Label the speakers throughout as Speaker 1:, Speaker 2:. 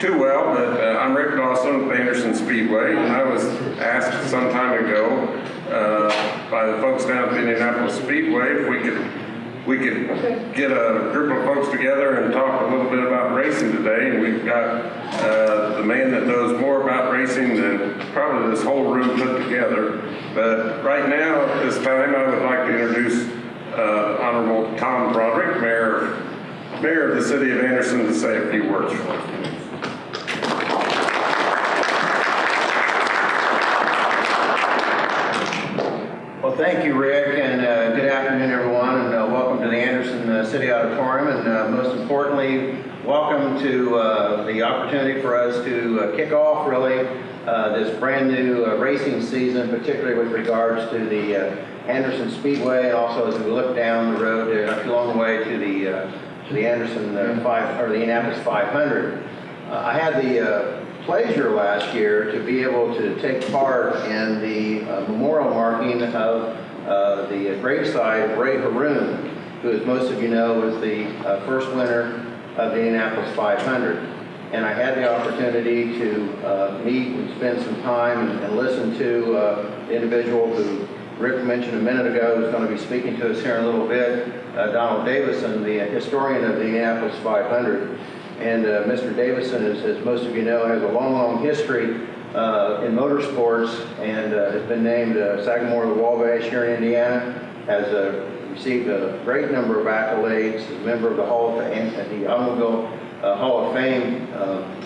Speaker 1: too well, but I'm Rick Dawson with Anderson Speedway, and I was asked some time ago by the folks down at the Indianapolis Speedway if we could get a group of folks together and talk a little bit about racing today. And we've got the man that knows more about racing than probably this whole room put together. But right now, at this time, I would like to introduce Honorable Tom Broderick, Mayor of the City of Anderson, to say a few words for us.
Speaker 2: Well, thank you, Rick, and good afternoon, everyone, and welcome to the Anderson City Auditorium, and most importantly, welcome to the opportunity for us to kick off, really, this brand new racing season, particularly with regards to the Anderson Speedway, and also as we look down the road not too long away to the Anderson the Indianapolis 500. I had the pleasure last year to be able to take part in the memorial marking of the graveside of Ray Haroon, who, as most of you know, was the first winner of the Indianapolis 500. And I had the opportunity to meet and spend some time and listen to the individual who Rick mentioned a minute ago, who's going to be speaking to us here in a little bit, Donald Davidson, the historian of the Indianapolis 500. And Mr. Davidson, as most of you know, has a long history in motorsports and has been named Sagamore of the Wabash here in Indiana, has received a great number of accolades, as a member of the Automobile Hall of Fame,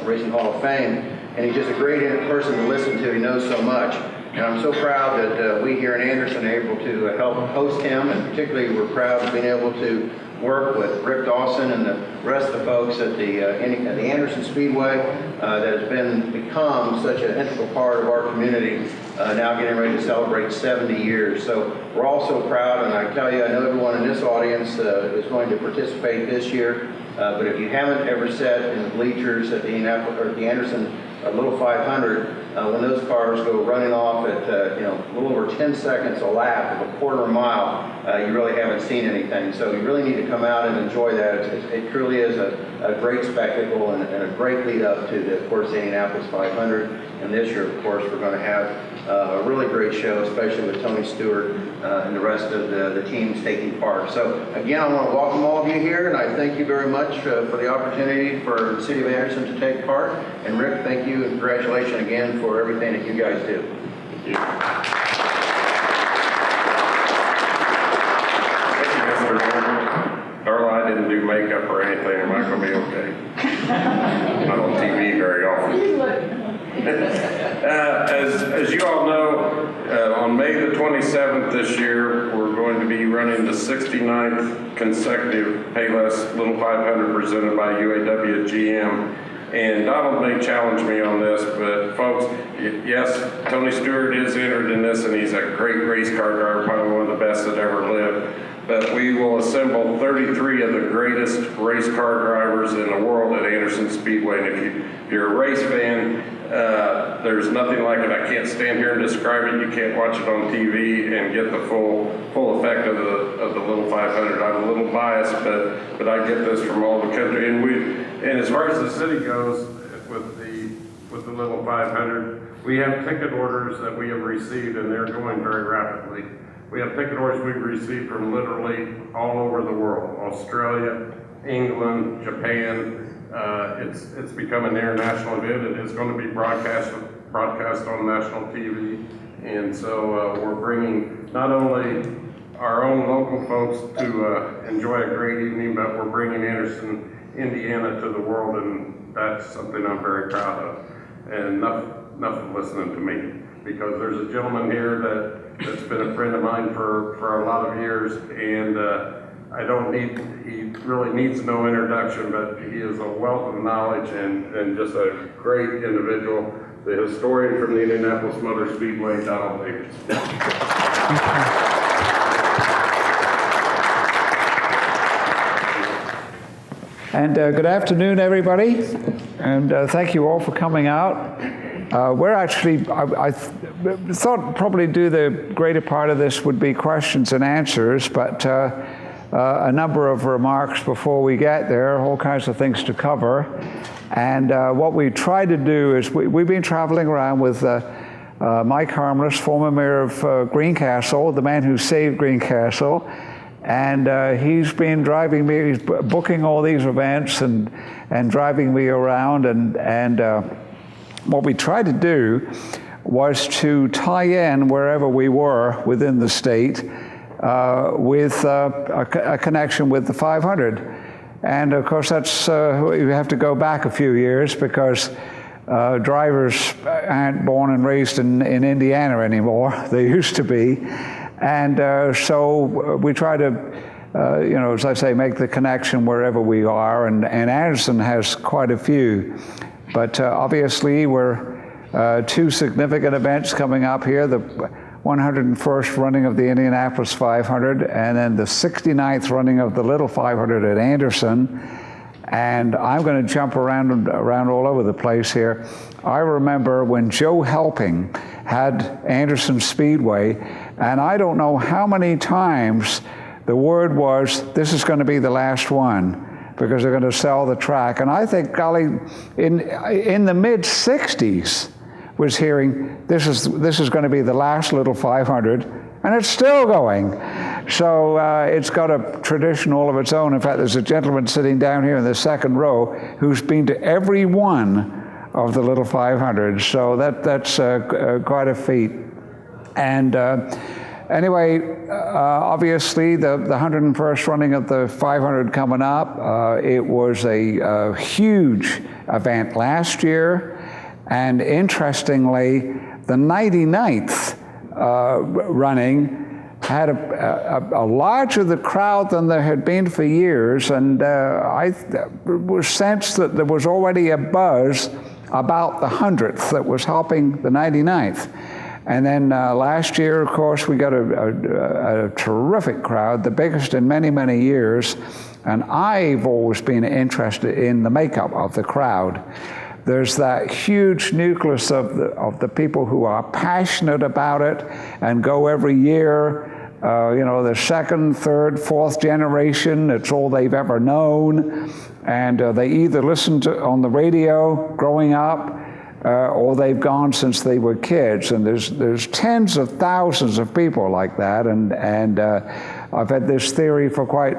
Speaker 2: Racing Hall of Fame, and he's just a great person to listen to. He knows so much. And I'm so proud that we here in Anderson are able to help host him, and particularly we're proud of being able to work with Rick Dawson and the rest of the folks at the Anderson Speedway that has become such an integral part of our community, now getting ready to celebrate 70 years. So we're all so proud, and I tell you, I know everyone in this audience is going to participate this year, but if you haven't ever sat in the bleachers at the Anderson Little 500, when those cars go running off at a little over 10 seconds a lap of a quarter mile, you really haven't seen anything. So you really need to come out and enjoy that. It truly is a great spectacle and a great lead up to, of course, the Indianapolis 500. And this year, of course, we're going to have a really great show, especially with Tony Stewart and the rest of the teams taking part. So again, I want to welcome all of you here, and I thank you very much for the opportunity for the City of Anderson to take part. And Rick, thank you and congratulations again for everything that you guys do.
Speaker 1: Thank you. Darla, I didn't do makeup or anything. Am I going to be okay? Not on TV very often. As you all know, on May the 27th this year, we're going to be running the 69th consecutive Payless Little 500 presented by UAW GM. And Donald may challenge me on this, but folks, yes, Tony Stewart is entered in this, and he's a great race car driver, probably one of the best that ever lived. But we will assemble 33 of the greatest race car drivers in the world at Anderson Speedway. And if you're a race fan, there's nothing like it. I can't stand here and describe it. You can't watch it on TV and get the full effect of the Little 500. I'm a little biased, but I get this from all the country. And as far as the city goes, with the Little 500, we have ticket orders that we have received, and they're going very rapidly. We have ticket orders we've received from literally all over the world: Australia, England, Japan. It's become an international event. It is going to be broadcast on national TV, and so we're bringing not only our own local folks to enjoy a great evening, but we're bringing Anderson, Indiana to the world, and that's something I'm very proud of. And enough listening to me, because there's a gentleman here that's been a friend of mine for a lot of years, and he really needs no introduction, but he is a wealth of knowledge and just a great individual, the historian from the Indianapolis Motor Speedway, Donald Davidson.
Speaker 3: And good afternoon, everybody, and thank you all for coming out. We're actually, I thought probably do the greater part of this would be questions and answers, but a number of remarks before we get there, all kinds of things to cover. And what we try to do is we've been traveling around with Mike Harmless, former mayor of Greencastle, the man who saved Greencastle, and he's been driving me, he's booking all these events and driving me around, and what we tried to do was to tie in wherever we were within the state with a connection with the 500. And of course that's, you have to go back a few years because drivers aren't born and raised in Indiana anymore. They used to be. And so we try to, you know, as I say, make the connection wherever we are, and Anderson has quite a few. But obviously we're two significant events coming up here, the 101st running of the Indianapolis 500, and then the 69th running of the Little 500 at Anderson. And I'm going to jump around all over the place here. I remember when Joe Helping had Anderson Speedway, and I don't know how many times the word was, this is going to be the last one, because they're going to sell the track. And I think, golly, in the mid-60s, was hearing, this is going to be the last Little 500, and it's still going. So it's got a tradition all of its own. In fact, there's a gentleman sitting down here in the second row who's been to every one of the Little 500s. So that's quite a feat. And anyway, obviously the 101st running of the 500 coming up. It was a huge event last year. And interestingly, the 99th running had a larger the crowd than there had been for years, and I was sensed that there was already a buzz about the 100th that was helping the 99th. And then last year, of course, we got a terrific crowd, the biggest in many, many years, and I've always been interested in the makeup of the crowd. There's that huge nucleus of the people who are passionate about it and go every year. You know, the second, third, fourth generation, it's all they've ever known. And they either listen to on the radio growing up, or they've gone since they were kids. And there's tens of thousands of people like that. And I've had this theory for quite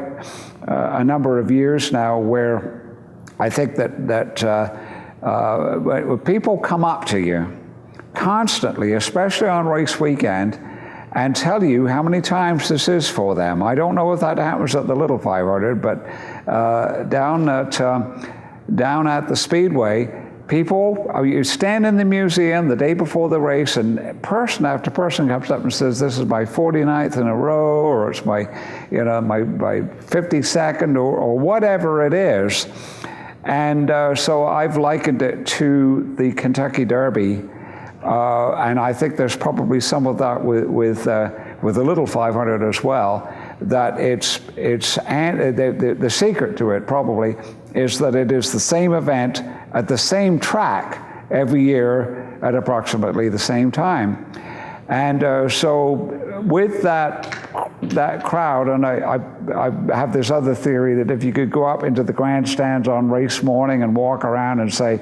Speaker 3: a number of years now, where I think that when people come up to you constantly, especially on race weekend, and tell you how many times this is for them. I don't know if that happens at the Little 500, but down at the Speedway, people, you stand in the museum the day before the race, and person after person comes up and says, this is my 49th in a row, or it's my 52nd, or whatever it is. And so I've likened it to the Kentucky Derby, and I think there's probably some of that with the Little 500 as well. That the secret to it probably is that it is the same event at the same track every year at approximately the same time. And so with that crowd, and I have this other theory that if you could go up into the grandstands on race morning and walk around and say,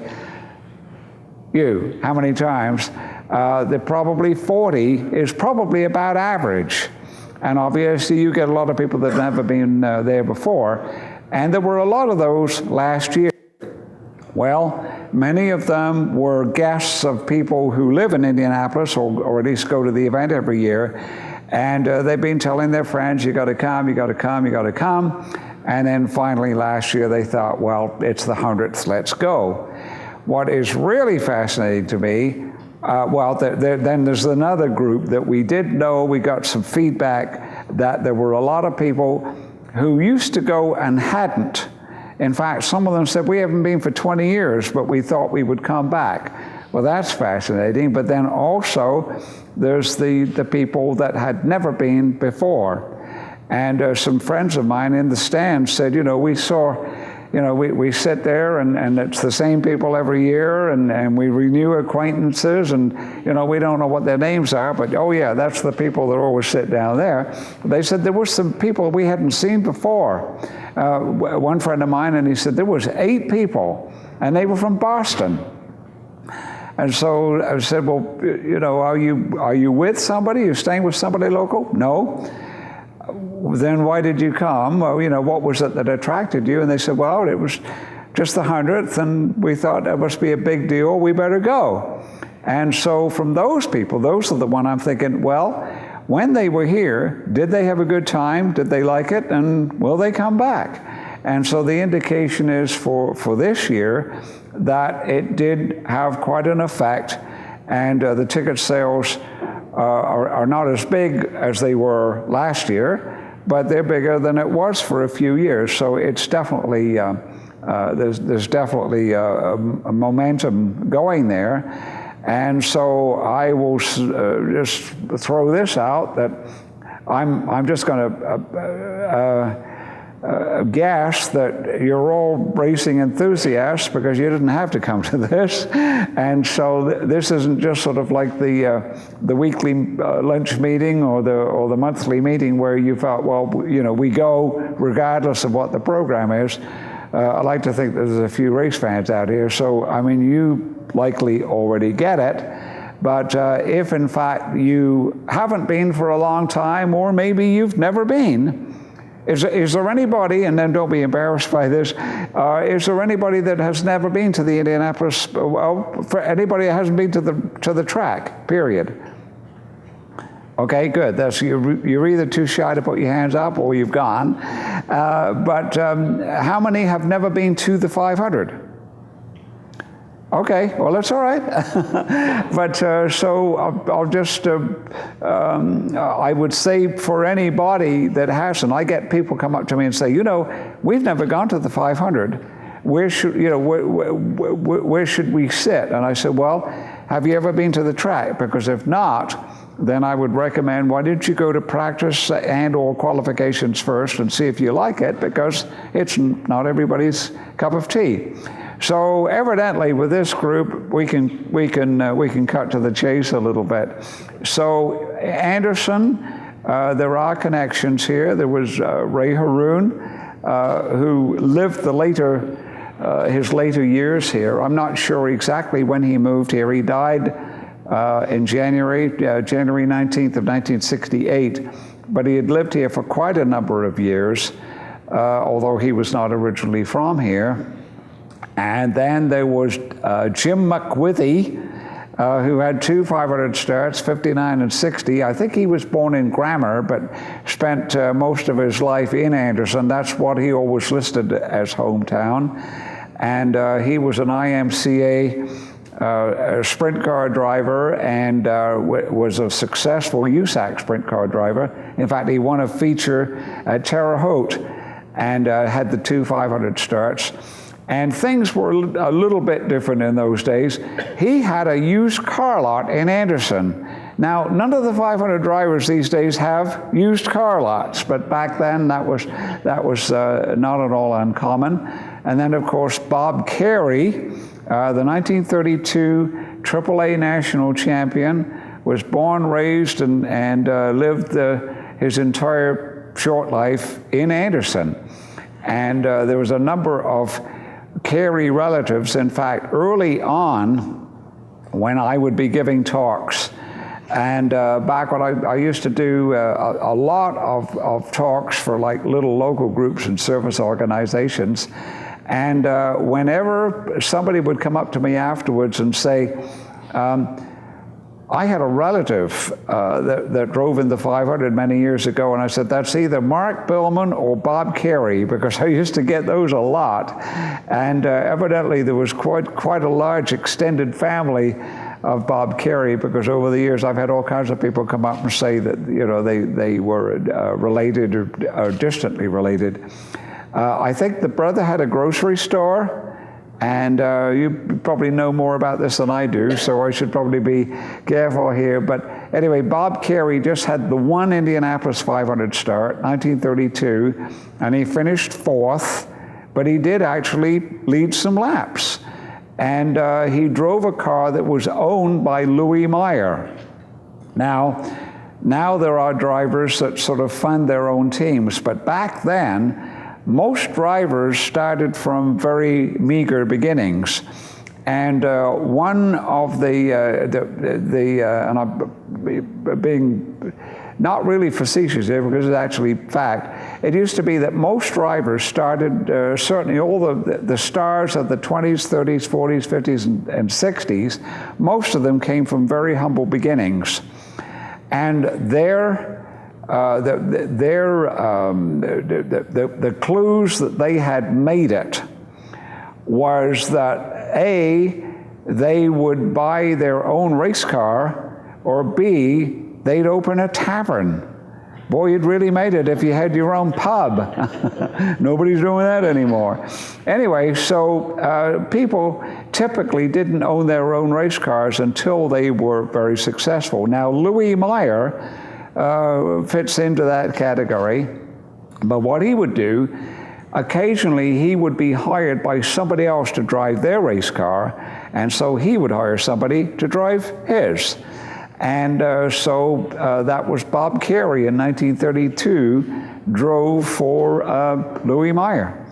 Speaker 3: how many times, that probably 40 is probably about average. And obviously you get a lot of people that have never been there before. And there were a lot of those last year. Well, many of them were guests of people who live in Indianapolis, or at least go to the event every year. And they've been telling their friends, you got to come, you got to come, you got to come. And then finally last year they thought, well, it's the 100th, let's go. What is really fascinating to me, then there's another group that we did know, we got some feedback that there were a lot of people who used to go and hadn't. In fact, some of them said, we haven't been for 20 years, but we thought we would come back. Well, that's fascinating. But then also, there's the people that had never been before. And some friends of mine in the stands said, we saw, we sit there and it's the same people every year, and we renew acquaintances, and, we don't know what their names are, but, oh yeah, that's the people that always sit down there. They said there were some people we hadn't seen before. One friend of mine, and he said there was 8 people and they were from Boston. And so I said, well, you know, are you with somebody? Are you staying with somebody local? No. Then why did you come? Well, you know, what was it that attracted you? And they said, well, it was just the 100th, and we thought that must be a big deal. We better go. And so from those people, those are the one I'm thinking, well, when they were here, did they have a good time? Did they like it? And will they come back? And so the indication is for this year that it did have quite an effect, and the ticket sales are not as big as they were last year, but they're bigger than it was for a few years. So it's definitely, there's definitely a momentum going there. And so I will just throw this out that I'm just going to guess that you're all racing enthusiasts because you didn't have to come to this, and so this isn't just sort of like the weekly lunch meeting or the monthly meeting where you thought, well, you know, we go regardless of what the program is. I like to think there's a few race fans out here, so I mean, you likely already get it. But if in fact you haven't been for a long time, or maybe you've never been, is there anybody, and then don't be embarrassed by this, is there anybody that has never been to the Indianapolis, well, for anybody that hasn't been to the track, period? Okay, good. That's, you're either too shy to put your hands up or you've gone. But how many have never been to the 500? Okay, well, that's all right. But so I'll just, I would say for anybody that hasn't, I get people come up to me and say, you know, we've never gone to the 500. Where should, you know, where should we sit? And I said, well, have you ever been to the track? Because if not, then I would recommend, why don't you go to practice and or qualifications first and see if you like it, because it's not everybody's cup of tea. So evidently with this group, we can cut to the chase a little bit. So Anderson, there are connections here. There was Ray Haroon, who lived his later years here. I'm not sure exactly when he moved here. He died in January 19th of 1968, but he had lived here for quite a number of years, although he was not originally from here. And then there was Jim McWithy, who had two 500 starts, 59 and 60. I think he was born in Grammar, but spent most of his life in Anderson. That's what he always listed as hometown. And he was an IMCA sprint car driver, and was a successful USAC sprint car driver. In fact, he won a feature at Terre Haute and had the two 500 starts. And things were a little bit different in those days. He had a used car lot in Anderson. Now, none of the 500 drivers these days have used car lots, but back then that was not at all uncommon. And then, of course, Bob Carey, the 1932 AAA national champion, was born, raised, and lived his entire short life in Anderson. And there was a number of Carey relatives. In fact, early on, when I would be giving talks, and back when I used to do a lot of talks for like little local groups and service organizations, and whenever somebody would come up to me afterwards and say, I had a relative that drove in the 500 many years ago, and I said, that's either Mark Billman or Bob Carey, because I used to get those a lot. And evidently there was quite a large extended family of Bob Carey, because over the years I've had all kinds of people come up and say that, you know, they were related or distantly related. I think the brother had a grocery store. And you probably know more about this than I do, so I should probably be careful here. But anyway, Bob Carey just had the one Indianapolis 500 start, 1932, and he finished 4th, but he did actually lead some laps. And he drove a car that was owned by Louis Meyer. Now there are drivers that sort of fund their own teams, but back then, most drivers started from very meager beginnings. And one of and I'm being not really facetious here because it's actually fact, it used to be that most drivers started, certainly all the stars of the 20s, 30s, 40s, 50s, and 60s, most of them came from very humble beginnings. And the clues that they had made it was that A, they would buy their own race car, or B, they'd open a tavern. Boy, you'd really made it if you had your own pub. Nobody's doing that anymore. Anyway, so people typically didn't own their own race cars until they were very successful. Now, Louis Meyer fits into that category, but what he would do, occasionally he would be hired by somebody else to drive their race car, and so he would hire somebody to drive his. And so that was Bob Carey in 1932, drove for Louis Meyer.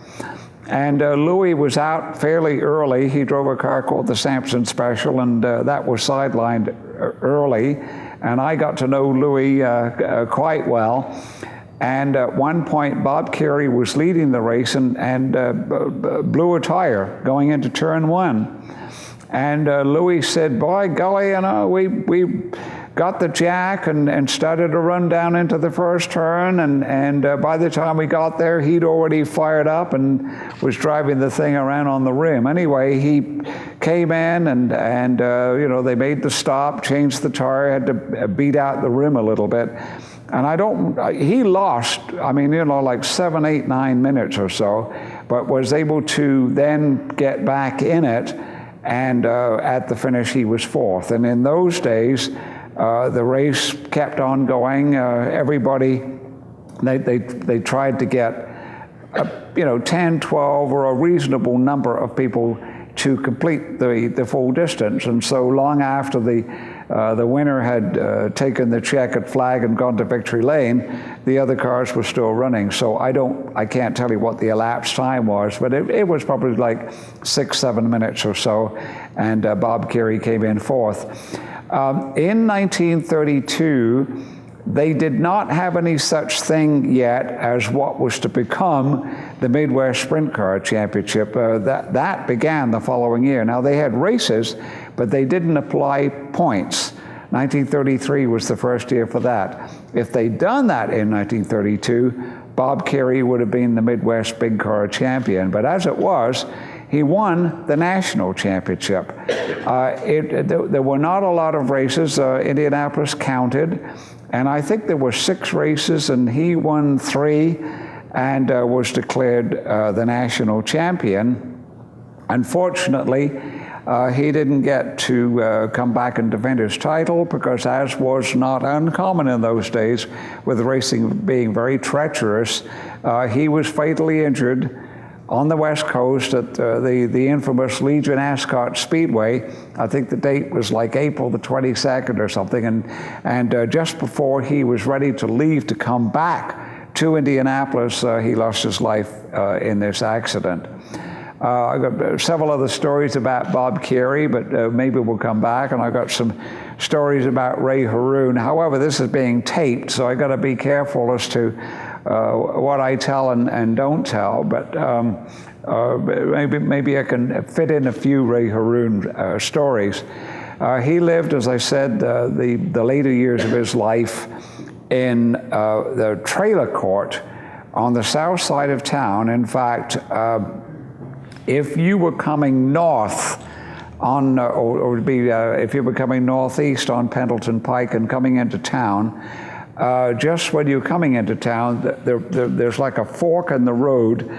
Speaker 3: And Louis was out fairly early. He drove a car called the Sampson Special, and that was sidelined early. And I got to know Louis quite well. And at one point, Bob Carey was leading the race and blew a tire going into turn one. And Louis said, "Boy, golly, you know, we got the jack and started to run down into the first turn, and by the time we got there, he'd already fired up and was driving the thing around on the rim." Anyway, he came in and you know, they made the stop, changed the tire, had to beat out the rim a little bit. And he lost, I mean, you know, like 7, 8, 9 minutes or so, but was able to then get back in it. And at the finish, he was fourth. And in those days, the race kept on going. Everybody, they tried to get, 10, 12, or a reasonable number of people to complete the full distance. And so long after the winner had taken the checkered flag and gone to victory lane, the other cars were still running. So I can't tell you what the elapsed time was, but it was probably like 6, 7 minutes or so, and Bob Carey came in fourth. In 1932, they did not have any such thing yet as what was to become the Midwest Sprint Car Championship. That began the following year. Now, they had races, but they didn't apply points. 1933 was the first year for that. If they'd done that in 1932, Bob Carey would have been the Midwest Big Car Champion. But as it was, he won the national championship. There were not a lot of races. Indianapolis counted. And I think there were 6 races, and he won 3 and was declared the national champion. Unfortunately, he didn't get to come back and defend his title because, as was not uncommon in those days, with racing being very treacherous, he was fatally injured on the West Coast at the infamous Legion Ascot Speedway. I think the date was like April the 22nd or something, and just before he was ready to leave to come back to Indianapolis, he lost his life in this accident. I got several other stories about Bob Carey, but maybe we'll come back, and I got some stories about Ray Haroon. However, this is being taped, so I got to be careful as to what I tell and don't tell, but maybe I can fit in a few Ray Haroon stories. He lived, as I said, the later years of his life in the trailer court on the south side of town. In fact, if you were coming north on, if you were coming northeast on Pendleton Pike and coming into town, just when you're coming into town, there's like a fork in the road,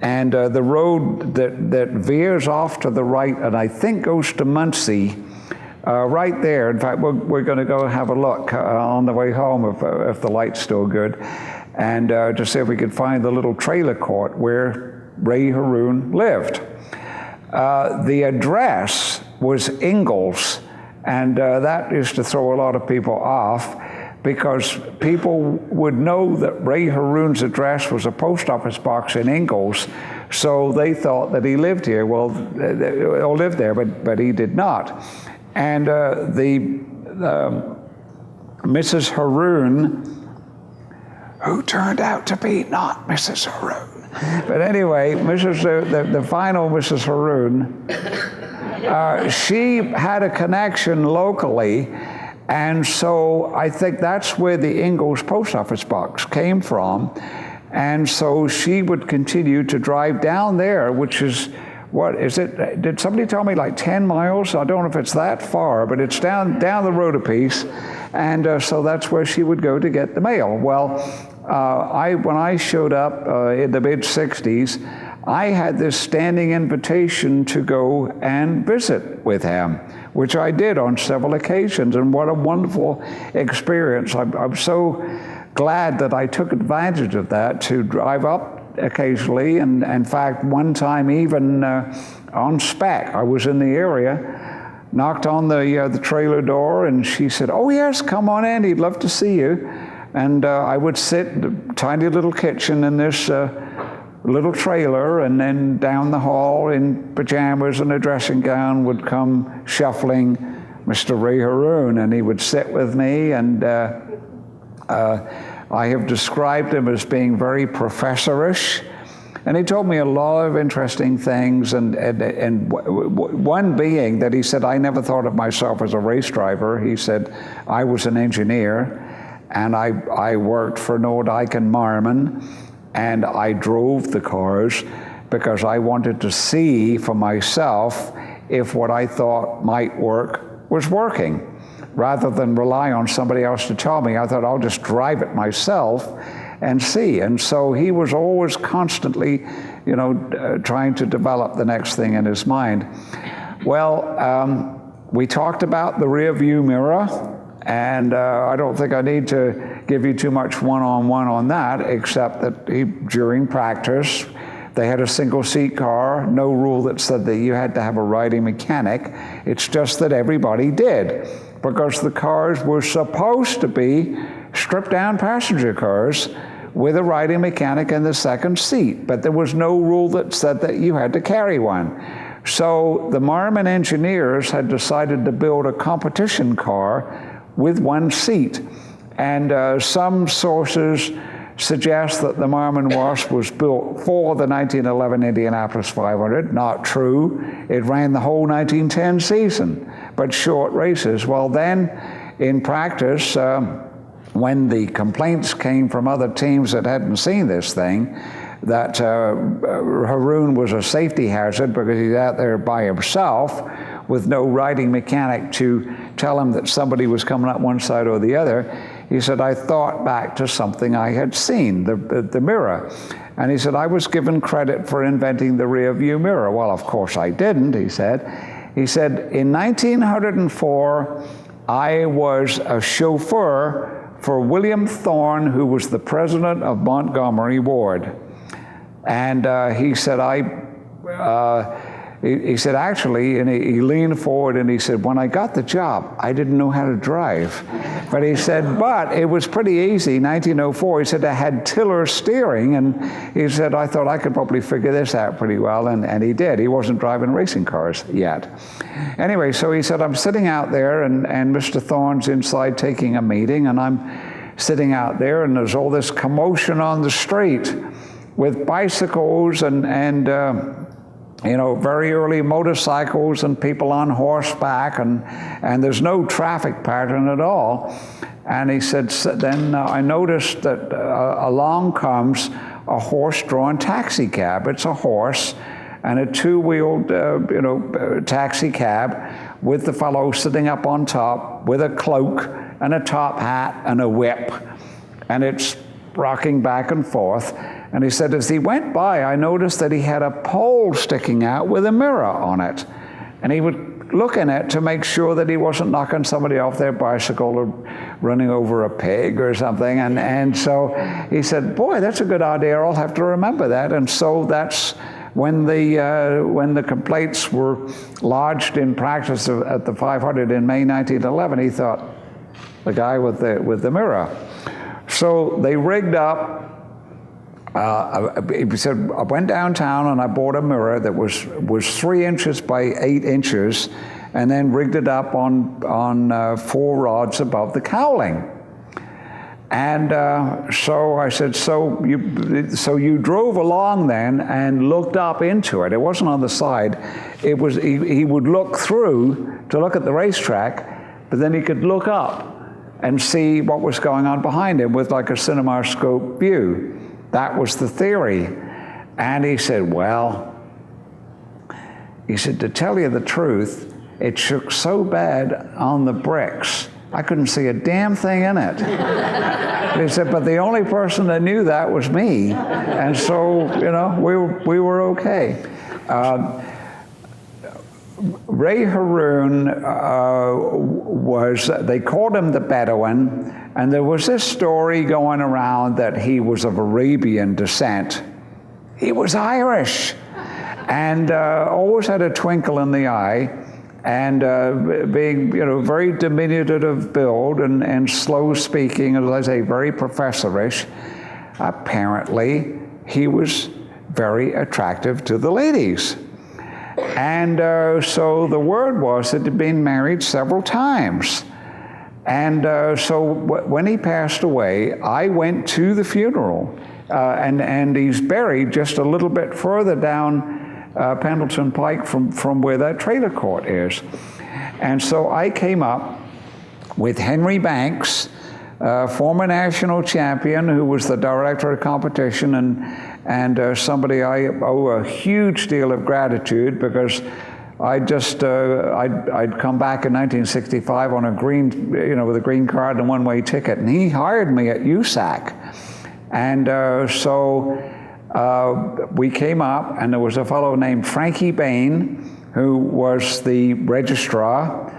Speaker 3: and the road that veers off to the right and I think goes to Muncie, right there. In fact, we're going to go have a look on the way home if the light's still good, and to see if we could find the little trailer court where Ray Haroon lived. The address was Ingalls, and that used to throw a lot of people off. because people would know that Ray Haroon's address was a post office box in Ingalls, so they thought that he lived here. Well, or lived there, but he did not. And Mrs. Haroon, who turned out to be not Mrs. Haroon. But anyway, the final Mrs. Haroon, she had a connection locally, and so I think that's where the Ingalls post office box came from. And so she would continue to drive down there, which is, what is it? Did somebody tell me like 10 miles? I don't know if it's that far, but it's down the road a piece. And so that's where she would go to get the mail. Well, when I showed up in the mid-60s, I had this standing invitation to go and visit with him, which I did on several occasions, and what a wonderful experience. I'm so glad that I took advantage of that to drive up occasionally, and in fact, one time even on spec, I was in the area, knocked on the trailer door, and she said, "Oh yes, come on in, he'd love to see you." And I would sit in the tiny little kitchen in this little trailer, and then down the hall in pajamas and a dressing gown would come shuffling Mr. Ray Haroon, and he would sit with me, and I have described him as being very professorish, and he told me a lot of interesting things, and one being that he said, "I never thought of myself as a race driver." He said, "I was an engineer, and I worked for Nordyke and Marmon, and I drove the cars because I wanted to see for myself if what I thought might work was working. Rather than rely on somebody else to tell me, I thought I'll just drive it myself and see." And so he was always constantly, trying to develop the next thing in his mind. Well, we talked about the rear view mirror, and I don't think I need to give you too much one-on-one on that, except that during practice, they had a single-seat car, no rule that said that you had to have a riding mechanic. It's just that everybody did, because the cars were supposed to be stripped-down passenger cars with a riding mechanic in the second seat, but there was no rule that said that you had to carry one. So the Marmon engineers had decided to build a competition car with one seat. And some sources suggest that the Marmon Wasp was built for the 1911 Indianapolis 500. Not true. It ran the whole 1910 season, but short races. Well, then, in practice, when the complaints came from other teams that hadn't seen this thing, that Haroon was a safety hazard because he's out there by himself with no riding mechanic to tell him that somebody was coming up one side or the other, he said, "I thought back to something I had seen, the mirror." And he said, "I was given credit for inventing the rear view mirror." Well, of course I didn't, he said. He said, "In 1904, I was a chauffeur for William Thorne, who was the president of Montgomery Ward." And he said, he said, actually, and he leaned forward and he said, "When I got the job, I didn't know how to drive." But he said, but it was pretty easy, 1904. He said, I had tiller steering, and he said, I thought I could probably figure this out pretty well, and he did. He wasn't driving racing cars yet. Anyway, so he said, I'm sitting out there, and Mr. Thorne's inside taking a meeting, and I'm sitting out there, and there's all this commotion on the street with bicycles and very early motorcycles and people on horseback, and there's no traffic pattern at all. And he said, then I noticed that along comes a horse-drawn taxi cab. It's a horse and a two-wheeled, taxi cab with the fellow sitting up on top with a cloak and a top hat and a whip, and it's rocking back and forth. And he said, as he went by, I noticed that he had a pole sticking out with a mirror on it. And he would look in it to make sure that he wasn't knocking somebody off their bicycle or running over a pig or something. And so he said, boy, that's a good idea. I'll have to remember that. And so that's when the complaints were lodged in practice at the 500 in May 1911. He thought, the guy with the mirror. So they rigged up. He said, I went downtown and I bought a mirror that was 3 inches by 8 inches, and then rigged it up on 4 rods above the cowling. And so I said, so you drove along then and looked up into it. It wasn't on the side. It was he would look through to look at the racetrack, but then he could look up and see what was going on behind him with like a CinemaScope view. That was the theory. And he said, well, he said, to tell you the truth, it shook so bad on the bricks, I couldn't see a damn thing in it. He said, but the only person that knew that was me. And so, we were okay. Ray Haroon they called him the Bedouin, and there was this story going around that he was of Arabian descent. He was Irish, and always had a twinkle in the eye, and being, very diminutive build and slow speaking, as I say, very professorish. Apparently, he was very attractive to the ladies. And so the word was that he'd been married several times. And so when he passed away, I went to the funeral, and he's buried just a little bit further down Pendleton Pike from where that trailer court is. And so I came up with Henry Banks, former national champion who was the director of competition, and somebody I owe a huge deal of gratitude, because I'd come back in 1965 on a green, with a green card and one-way ticket, and he hired me at USAC. And so we came up, and there was a fellow named Frankie Bain, who was the registrar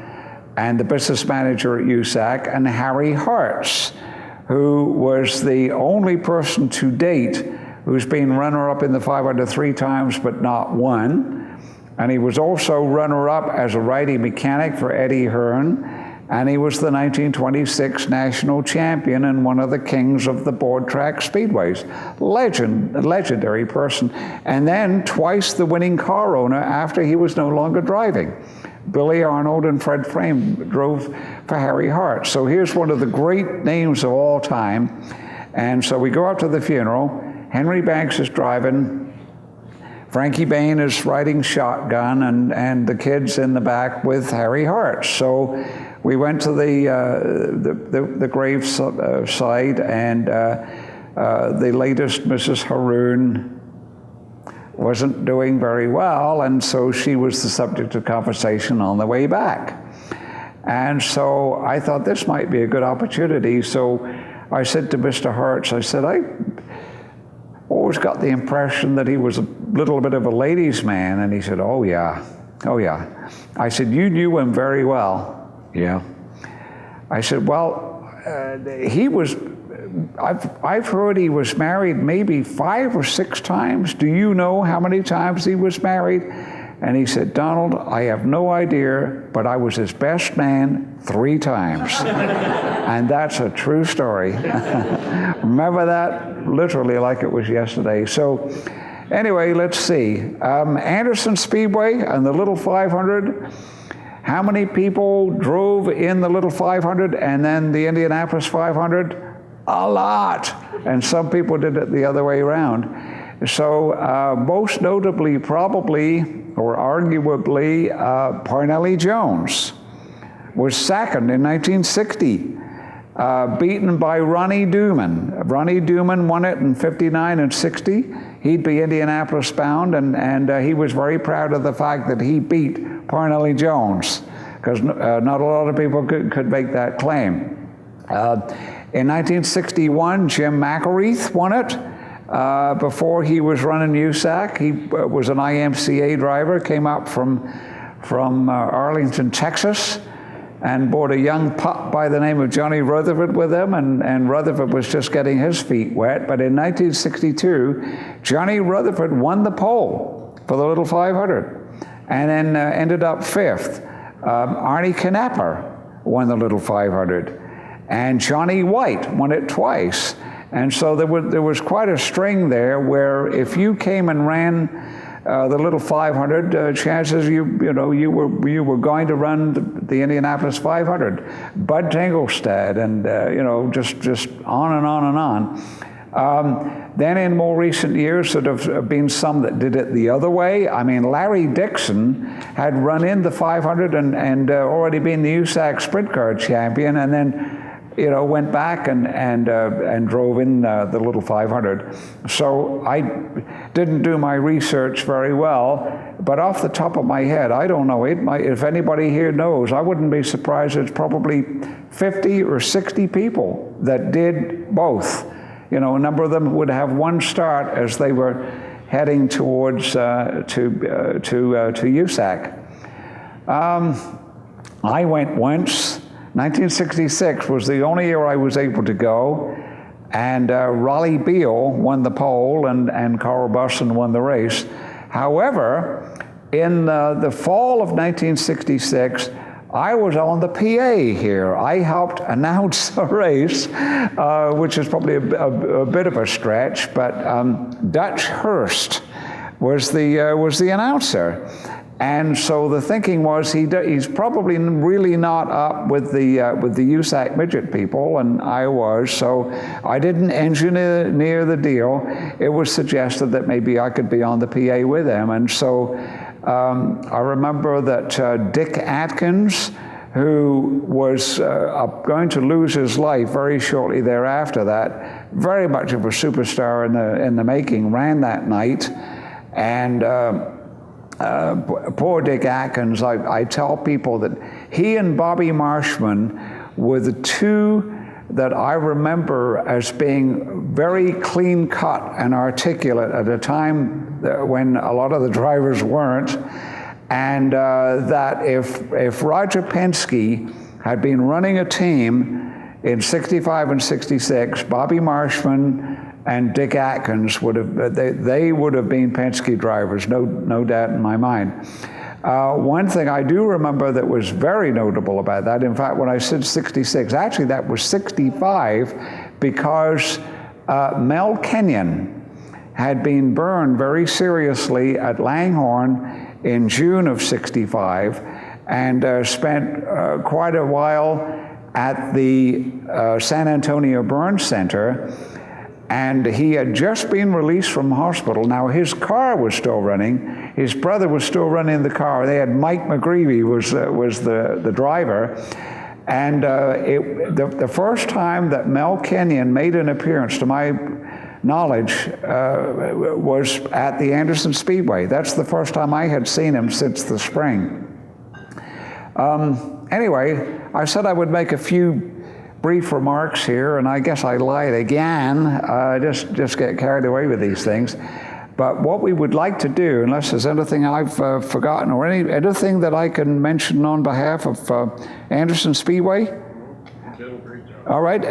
Speaker 3: and the business manager at USAC, and Harry Hartz, who was the only person to date who's been runner-up in the 500 3 times but not won. And he was also runner-up as a righty mechanic for Eddie Hearn, and he was the 1926 national champion and one of the kings of the board track speedways. Legendary person. And then twice the winning car owner after he was no longer driving. Billy Arnold and Fred Frame drove for Harry Hart. So here's one of the great names of all time. And so we go up to the funeral. Henry Banks is driving. Frankie Bain is riding shotgun, and the kids in the back with Harry Hart. So we went to the grave site, and the latest Mrs. Haroon wasn't doing very well, and so she was the subject of conversation on the way back. And so I thought this might be a good opportunity. So I said to Mr. Hertz, I said, I always got the impression that he was a little bit of a ladies' man. And he said, oh yeah. I said, you knew him very well. Yeah. I said, well, he was, I've heard he was married maybe 5 or 6 times. Do you know how many times he was married? And he said, Donald, I have no idea, but I was his best man 3 times. And that's a true story. Remember that literally like it was yesterday. So anyway, let's see. Anderson Speedway and the Little 500. How many people drove in the Little 500 and then the Indianapolis 500? A lot. And some people did it the other way around. So most notably, probably, or arguably, Parnelli Jones was second in 1960, beaten by Ronnie Duman. Ronnie Duman won it in 59 and 60. He'd be Indianapolis bound, and he was very proud of the fact that he beat Parnelli Jones, because not a lot of people could make that claim. In 1961, Jim McElreath won it. Before he was running USAC, he was an IMCA driver, came up from Arlington, Texas, and brought a young pup by the name of Johnny Rutherford with him, and Rutherford was just getting his feet wet. But in 1962, Johnny Rutherford won the pole for the Little 500, and then ended up 5th. Arnie Knapper won the Little 500. and Johnny White won it twice. And so there was quite a string there where if you came and ran the little 500, chances you were going to run the Indianapolis 500. Bud Tingelstad, and just on and on and on. Then in more recent years, there have been some that did it the other way. I mean, Larry Dixon had run in the 500 and already been the USAC sprint car champion, and then went back and drove in the little 500. So I didn't do my research very well, but off the top of my head, I don't know. If anybody here knows, I wouldn't be surprised. It's probably 50 or 60 people that did both. A number of them would have one start as they were heading towards to USAC. I went once. 1966 was the only year I was able to go, and Raleigh Beal won the pole and Carl Busson won the race. However, in the fall of 1966, I was on the PA here. I helped announce a race, which is probably a bit of a stretch, but Dutch Hurst was the announcer. And so the thinking was he's probably really not up with the USAC midget people, and I was, so I didn't engineer the deal. It was suggested that maybe I could be on the PA with him, and so I remember that Dick Atkins, who was going to lose his life very shortly thereafter, that very much of a superstar in the making, ran that night, and poor Dick Atkins, I tell people that he and Bobby Marshman were the two that I remember as being very clean cut and articulate at a time when a lot of the drivers weren't, and that if Roger Penske had been running a team in 65 and 66, Bobby Marshman and Dick Atkins would have been Penske drivers, no doubt in my mind. One thing I do remember that was very notable about that, in fact, when I said 66, actually that was 65, because Mel Kenyon had been burned very seriously at Langhorne in June of 65, and spent quite a while at the San Antonio Burn Center. And he had just been released from hospital. Now his car was still running. His brother was still running the car. They had Mike McGreevy was the driver. And the first time that Mel Kenyon made an appearance, to my knowledge, was at the Anderson Speedway. That's the first time I had seen him since the spring. Anyway, I said I would make a few brief remarks here, and I guess I lied again. Just get carried away with these things. But what we would like to do, unless there's anything I've forgotten or anything that I can mention on behalf of Anderson Speedway? All right.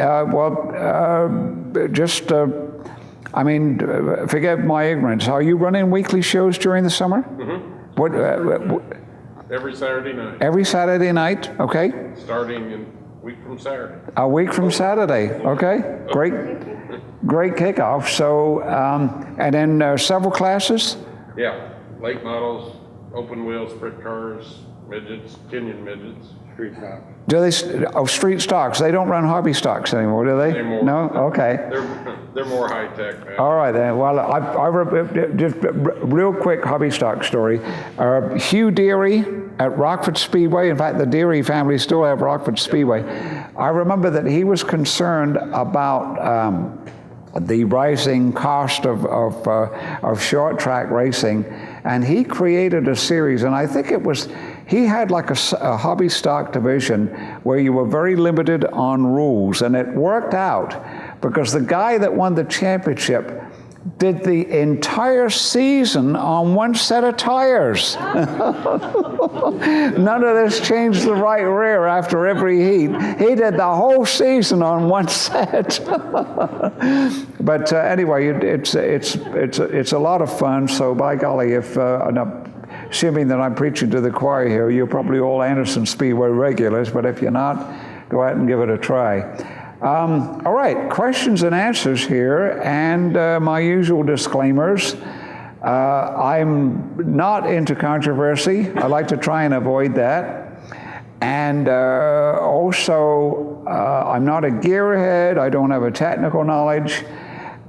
Speaker 3: Forgive my ignorance. Are you running weekly shows during the summer? Mm-hmm. What?
Speaker 1: Every Saturday night.
Speaker 3: Every Saturday night. Okay.
Speaker 1: Starting in week from Saturday.
Speaker 3: A week from Saturday, okay. Great kickoff. So, and then several classes?
Speaker 1: Yeah, late models, open wheel, sprint cars, midgets, Kenyon midgets, street stock.
Speaker 3: Do they, street stocks, they don't run hobby stocks anymore, do they?
Speaker 1: Anymore.
Speaker 3: No? Okay.
Speaker 1: They're more high tech now.
Speaker 3: All right then, well, just real quick hobby stock story. Hugh Deary at Rockford Speedway, in fact the Deary family still have Rockford Speedway. I remember that he was concerned about the rising cost of short track racing, and he created a series, and I think it was, he had like a hobby stock division where you were very limited on rules, and it worked out because the guy that won the championship did the entire season on one set of tires. None of this changed the right rear after every heat. He did the whole season on one set. But anyway, it's a lot of fun. So by golly, if assuming that I'm preaching to the choir here, you're probably all Anderson Speedway regulars. But if you're not, go out and give it a try. All right, questions and answers here, and my usual disclaimers. I'm not into controversy. I like to try and avoid that. And also, I'm not a gearhead. I don't have a technical knowledge.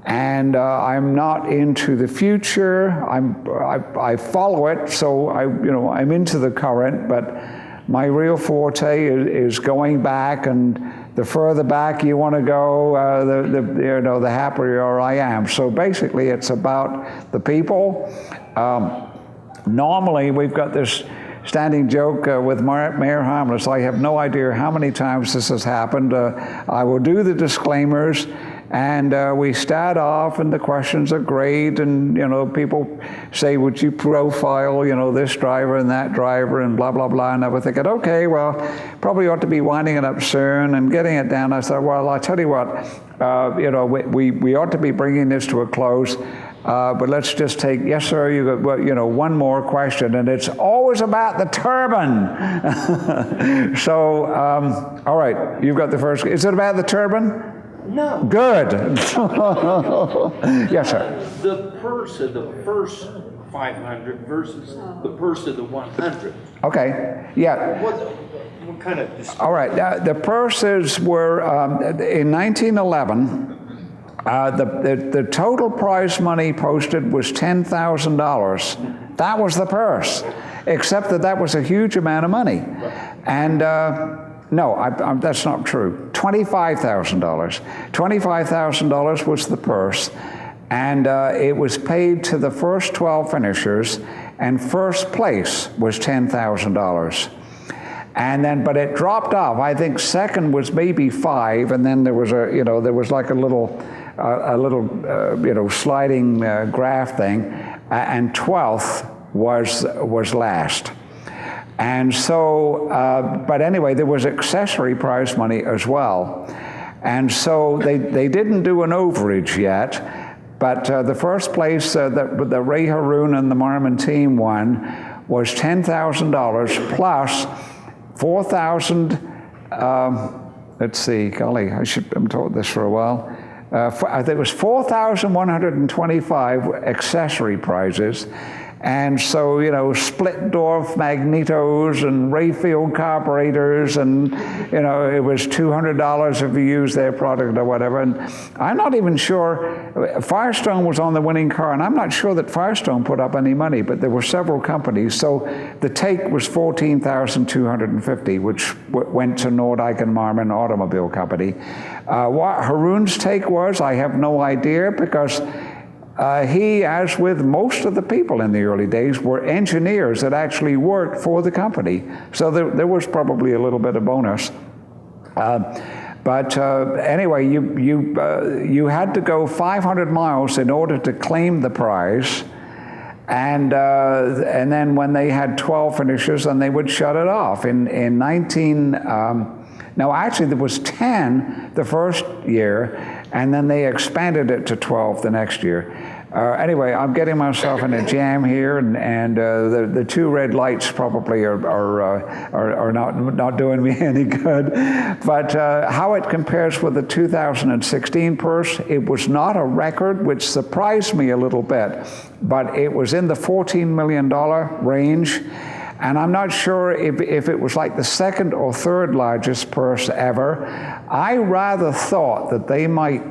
Speaker 3: And I'm not into the future. I follow it, so I'm into the current, but my real forte is going back, and the further back you want to go, the happier I am. So basically, it's about the people. Normally, we've got this standing joke with Mayor Harmless. I have no idea how many times this has happened. I will do the disclaimers, and we start off, and the questions are great, and people say, would you profile this driver and that driver and blah blah blah, and I was thinking, okay, well, probably ought to be winding it up soon and getting it down. I thought, well, I'll tell you what, we ought to be bringing this to a close. But let's just take, yes sir, you got, one more question, and it's always about the turbine. So, all right, you've got the first. Is it about the turbine?
Speaker 4: No.
Speaker 3: Good. Yes, sir.
Speaker 4: The purse of the first 500 versus the purse of the 100.
Speaker 3: Okay. Yeah.
Speaker 4: What kind of?
Speaker 3: All right. The purses were in 1911. The total prize money posted was $10,000. That was the purse, except that was a huge amount of money. And no, that's not true. $25,000. $25,000 was the purse, and it was paid to the first 12 finishers, and first place was $10,000. And then, but it dropped off. I think second was maybe $5,000, and then there was there was like a little sliding graph thing, and 12th was last. And so, but anyway, there was accessory prize money as well. And so they didn't do an overage yet, but the first place that the Ray Haroon and the Marmon team won was $10,000 plus 4,000, let's see, golly, I should have told this for a while. I think it was 4,125 accessory prizes. And so, split Dorf magnetos and Rayfield carburetors, and, it was $200 if you use their product or whatever. And I'm not even sure, Firestone was on the winning car, and I'm not sure that Firestone put up any money, but there were several companies. So the take was $14,250, which went to Nordyke and Marmon Automobile Company. What Haroon's take was, I have no idea, because he, as with most of the people in the early days, were engineers that actually worked for the company. So there was probably a little bit of bonus. But anyway, you had to go 500 miles in order to claim the prize. And then when they had 12 finishers, then they would shut it off. Actually there was 10 the first year, and then they expanded it to 12 the next year. Anyway, I'm getting myself in a jam here, and the two red lights probably are not doing me any good. But how it compares with the 2016 purse, it was not a record, which surprised me a little bit, but it was in the $14 million range. And I'm not sure if it was like the second or third largest purse ever. I rather thought that they might,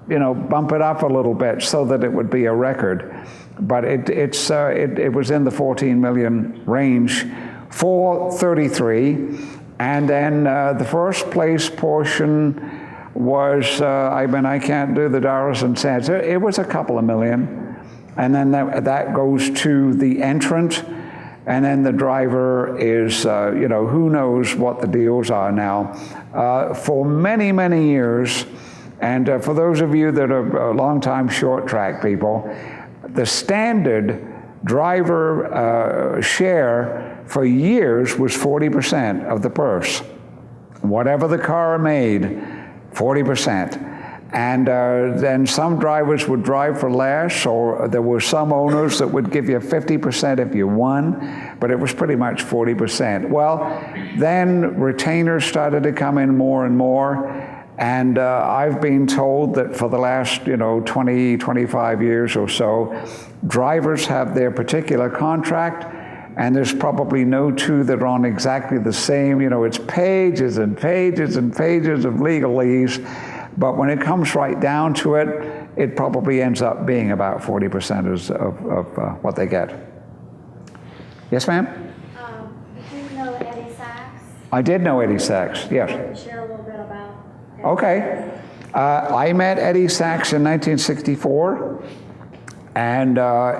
Speaker 3: bump it up a little bit so that it would be a record. But it was in the 14 million range for 33. And then the first place portion was, I can't do the dollars and cents. It was a couple of million. And then that goes to the entrant. And then the driver is, who knows what the deals are now. For many, many years, and for those of you that are long-time short track people, the standard driver share for years was 40% of the purse. Whatever the car made, 40%. And then some drivers would drive for less, or there were some owners that would give you 50% if you won, but it was pretty much 40%. Well, then retainers started to come in more and more, and I've been told that for the last 20, 25 years or so, drivers have their particular contract, and there's probably no two that are on exactly the same. It's pages and pages and pages of legalese. But when it comes right down to it, it probably ends up being about 40% of what they get. Yes, ma'am?
Speaker 5: Did you know Eddie Sachs?
Speaker 3: I did know Eddie Sachs, yes.
Speaker 5: Share a little bit about him.
Speaker 3: Okay. I met Eddie Sachs in 1964, and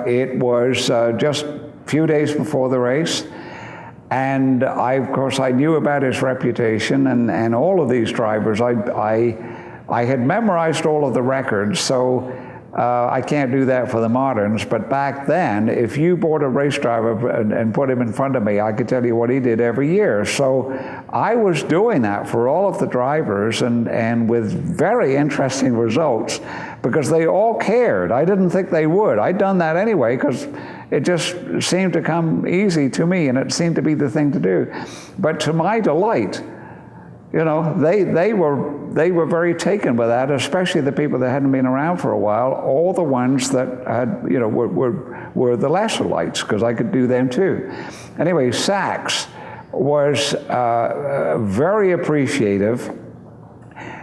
Speaker 3: it was just a few days before the race. And of course, I knew about his reputation, and all of these drivers. I had memorized all of the records, so I can't do that for the moderns, but back then, if you bought a race driver and put him in front of me, I could tell you what he did every year. So I was doing that for all of the drivers, and with very interesting results, because they all cared. I didn't think they would. I'd done that anyway, because it just seemed to come easy to me, and it seemed to be the thing to do. But to my delight, they were very taken with that, especially the people that hadn't been around for a while. All the ones that had, were the lesser lights, because I could do them too. Anyway, Sachs was very appreciative,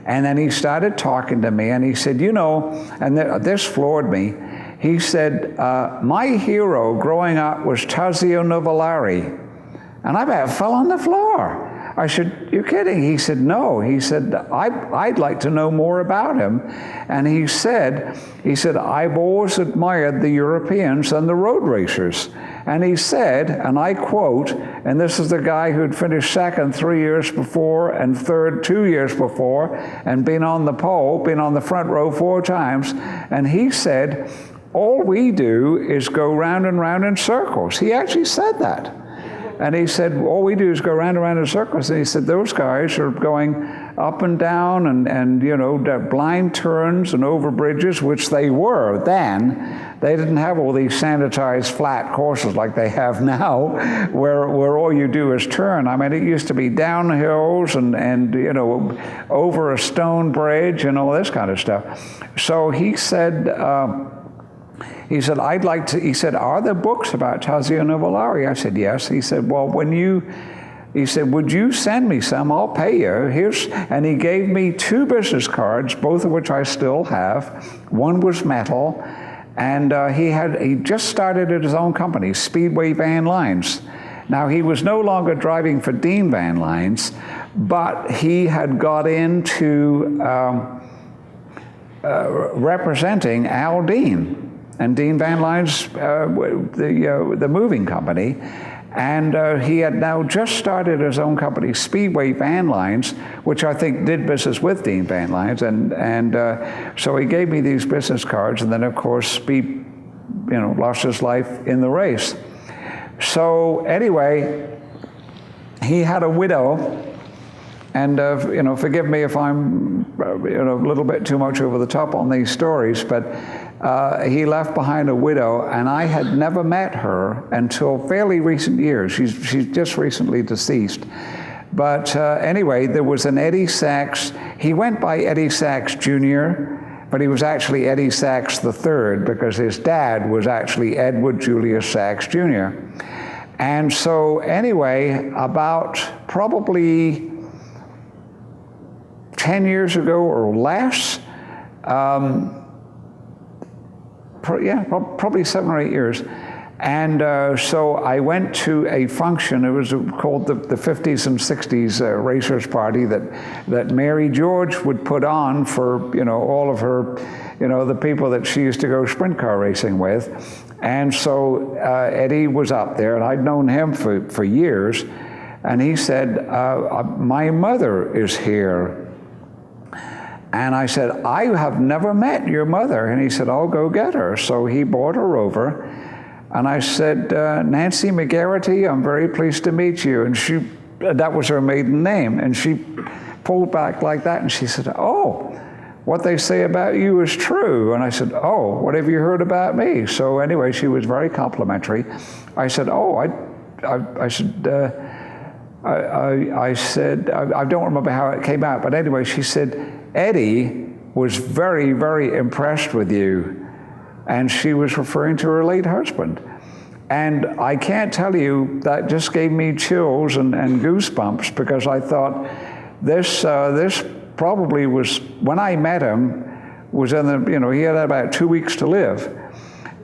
Speaker 3: and then he started talking to me, and he said, and this floored me. He said, my hero growing up was Tazio Nuvolari, and I about fell on the floor. I said, "You kidding?" He said, "No." He said, I'd like to know more about him. And he said, "I've always admired the Europeans and the road racers." And he said, and I quote, and this is the guy who'd finished second 3 years before and third 2 years before, and been on the pole, been on the front row 4 times. And he said, "All we do is go round and round in circles." He actually said that. And he said, all we do is go round and round in circles. And he said, those guys are going up and down and blind turns and over bridges, which they were then. They didn't have all these sanitized flat courses like they have now, where all you do is turn. I mean, it used to be down hills and over a stone bridge and all this kind of stuff. So he said, I'd like to, he said, are there books about Tazio Nuvolari? I said, yes. He said, well, he said, would you send me some? I'll pay you. And he gave me 2 business cards, both of which I still have. One was metal, and he just started at his own company, Speedway Van Lines. Now, he was no longer driving for Dean Van Lines, but he had got into representing Al Dean. And Dean Van Lines, the moving company, and he had now just started his own company, Speedway Van Lines, which I think did business with Dean Van Lines, and so he gave me these business cards, and then of course he, lost his life in the race. So anyway, he had a widow. And, forgive me if I'm, a little bit too much over the top on these stories, but he left behind a widow, and I had never met her until fairly recent years. She's just recently deceased. But anyway, there was an Eddie Sachs. He went by Eddie Sachs Jr., but he was actually Eddie Sachs III, because his dad was actually Edward Julius Sachs Jr. And so anyway, about probably 10 years ago or less, probably 7 or 8 years. And so I went to a function. It was called the 50s and 60s Racers Party that Mary George would put on for, all of her, the people that she used to go sprint car racing with. And so Eddie was up there, and I'd known him for years. And he said, my mother is here. And I said, I have never met your mother. And he said, I'll go get her. So he brought her over. And I said, Nancy McGarity, I'm very pleased to meet you. And that was her maiden name. And she pulled back like that, and she said, oh, what they say about you is true. And I said, oh, what have you heard about me? So anyway, she was very complimentary. I said, oh, I said, I don't remember how it came out, but anyway, she said, Eddie was very, very impressed with you. And she was referring to her late husband. And I can't tell you, that just gave me chills and goosebumps, because I thought this probably was, when I met him, was in the, he had about 2 weeks to live.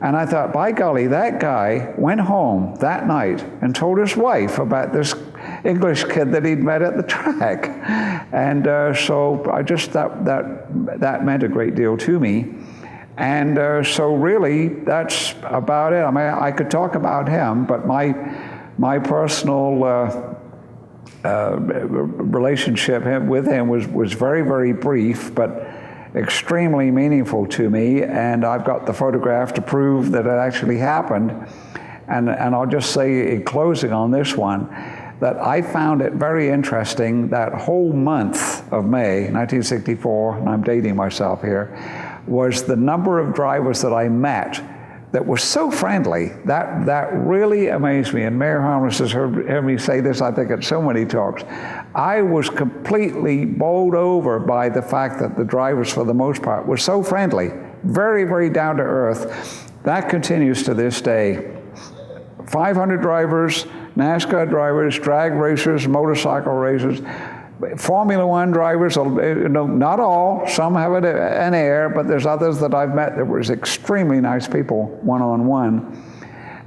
Speaker 3: And I thought, by golly, that guy went home that night and told his wife about this English kid that he'd met at the track. And so I just, that meant a great deal to me. And so really, that's about it. I mean, I could talk about him, but my personal relationship with him was very, very brief, but extremely meaningful to me. And I've got the photograph to prove that it actually happened. And I'll just say, in closing on this one, that I found it very interesting that whole month of May 1964, and I'm dating myself here, was the number of drivers that I met that were so friendly. That really amazed me. And Mayor Harmless has heard me say this, I think, at so many talks. I was completely bowled over by the fact that the drivers, for the most part, were so friendly, very, very down to earth. That continues to this day. 500 drivers, NASCAR drivers, drag racers, motorcycle racers, Formula One drivers, not all, some have an air, but there's others that I've met that were extremely nice people, one-on-one.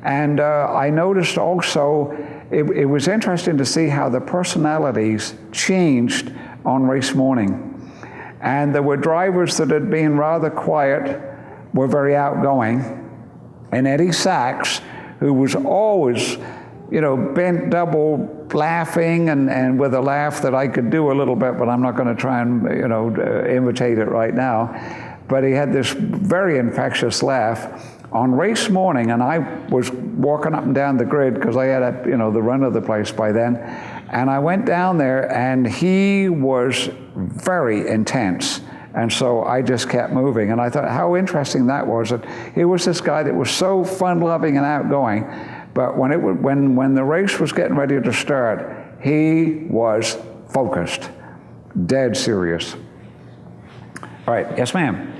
Speaker 3: And I noticed also, it was interesting to see how the personalities changed on race morning. And there were drivers that had been rather quiet, were very outgoing. And Eddie Sachs, who was always, bent double, laughing, and with a laugh that I could do a little bit, but I'm not going to try and, imitate it right now. But he had this very infectious laugh on race morning, and I was walking up and down the grid because I had, the run of the place by then. And I went down there, and he was very intense. And so I just kept moving. And I thought how interesting that was, that he was this guy that was so fun-loving and outgoing. But when the race was getting ready to start, he was focused, dead serious. All right, yes, ma'am.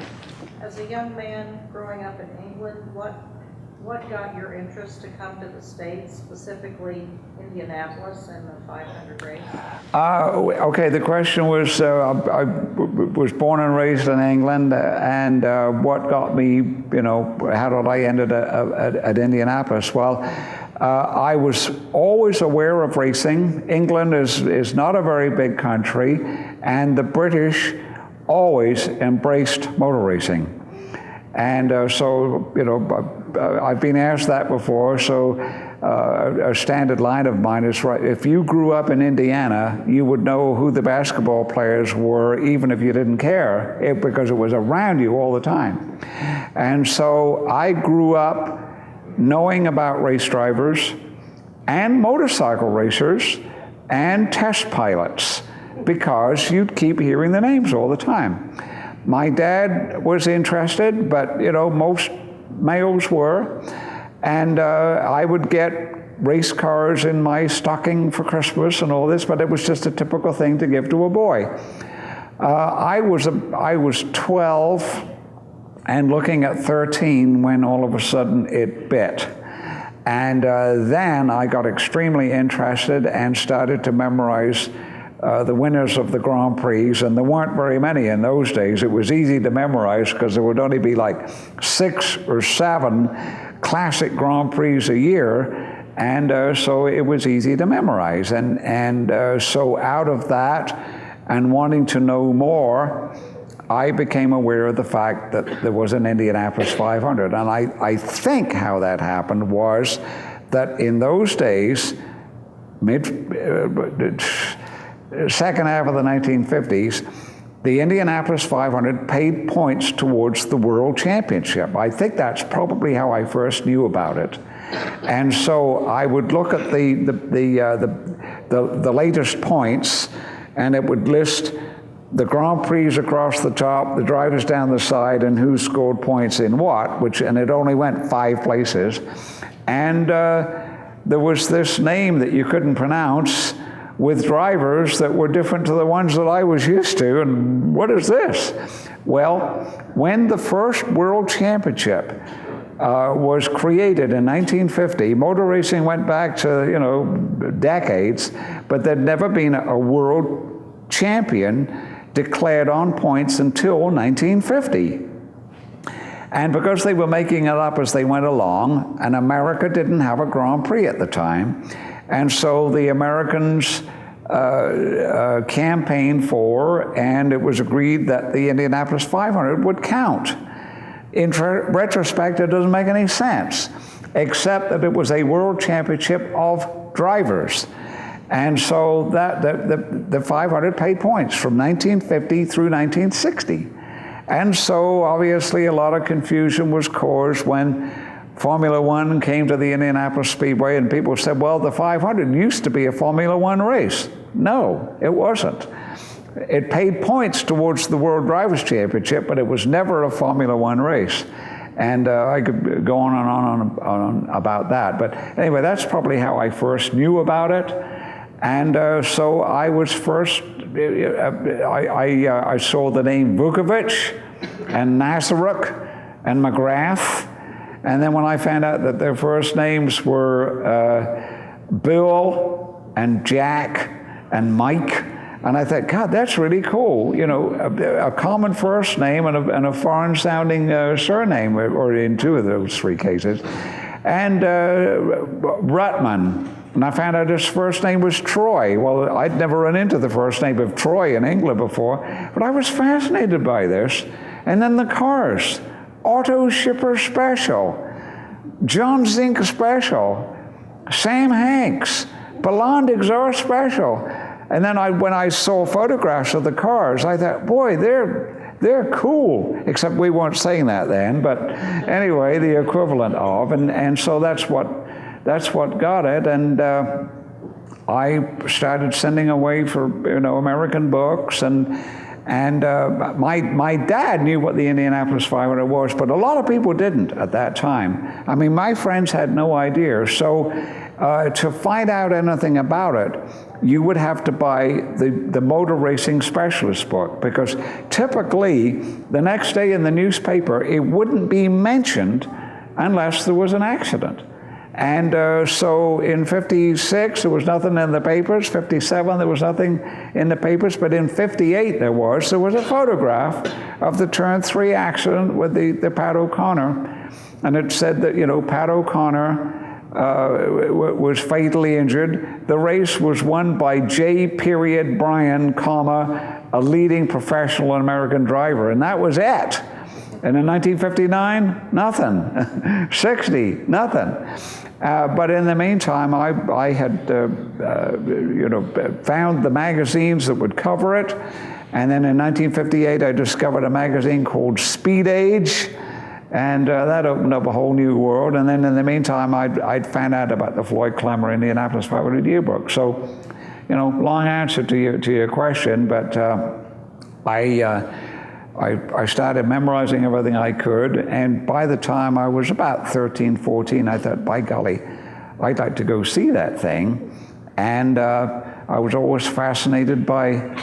Speaker 6: As a young man growing up in England, what got your interest to come to the States, specifically Indianapolis and the 500 race?
Speaker 3: Okay, the question was, I was born and raised in England, and what got me, how did I end at Indianapolis? Well, I was always aware of racing. England is not a very big country, and the British always embraced motor racing. And so, I've been asked that before, so a standard line of mine is, right, if you grew up in Indiana, you would know who the basketball players were, even if you didn't care, because it was around you all the time. And so I grew up knowing about race drivers and motorcycle racers and test pilots, because you'd keep hearing the names all the time. My dad was interested, but most males were, and I would get race cars in my stocking for Christmas and all this, but it was just a typical thing to give to a boy. I was 12 and looking at 13 when all of a sudden it bit. And then I got extremely interested and started to memorize the winners of the Grand Prix, and there weren't very many in those days. It was easy to memorize because there would only be like 6 or 7 classic Grand Prix a year, and so it was easy to memorize. And so out of that and wanting to know more, I became aware of the fact that there was an Indianapolis 500. And I think how that happened was that in those days, second half of the 1950s, the Indianapolis 500 paid points towards the World Championship. I think that's probably how I first knew about it. And so I would look at the latest points, and it would list the Grand Prix across the top, the drivers down the side, and who scored points in what, and it only went 5 places. And there was this name that you couldn't pronounce with drivers that were different to the ones that I was used to, and what is this? Well, when the first World Championship was created in 1950, motor racing went back to, decades, but there'd never been a world champion declared on points until 1950. And because they were making it up as they went along, and America didn't have a Grand Prix at the time, and so the Americans campaigned for, and it was agreed that the Indianapolis 500 would count. In retrospect, it doesn't make any sense, except that it was a world championship of drivers. And so the 500 paid points from 1950 through 1960. And so obviously a lot of confusion was caused when Formula One came to the Indianapolis Speedway, and people said, well, the 500 used to be a Formula One race. No, it wasn't. It paid points towards the World Drivers' Championship, but it was never a Formula One race. And I could go on and on about that. But anyway, that's probably how I first knew about it. And so I was first, I saw the name Vukovic and Nazaruk and McGrath. And then when I found out that their first names were Bill and Jack and Mike, and I thought, God, that's really cool. A common first name and a foreign-sounding surname, or in 2 of those 3 cases. And Ruttman. And I found out his first name was Troy. Well, I'd never run into the first name of Troy in England before, but I was fascinated by this. And then the cars. Otto Schipper Special, John Zink Special, Sam Hanks, Belland Exor Special. And then when I saw photographs of the cars, I thought, boy, they're cool. Except we weren't saying that then, but anyway, the equivalent of. And so that's what got it. And I started sending away for American books, and my dad knew what the Indianapolis 500 was, but a lot of people didn't at that time. I mean, my friends had no idea. So to find out anything about it, you would have to buy the Motor Racing Specialist book, because typically the next day in the newspaper, it wouldn't be mentioned unless there was an accident. And so in 56, there was nothing in the papers. 57, there was nothing in the papers. But in 58, there was a photograph of the Turn 3 accident with the Pat O'Connor. And it said that, Pat O'Connor was fatally injured. The race was won by J. Bryan, a leading professional American driver. And that was it. And in 1959, nothing. 60, nothing. But in the meantime, I had, found the magazines that would cover it. And then in 1958, I discovered a magazine called Speed Age. And that opened up a whole new world. And then in the meantime, I'd found out about the Floyd Clemmer Indianapolis 500 yearbook. So, long answer to your question, but I started memorizing everything I could, and by the time I was about 13, 14, I thought, by golly, I'd like to go see that thing. And I was always fascinated by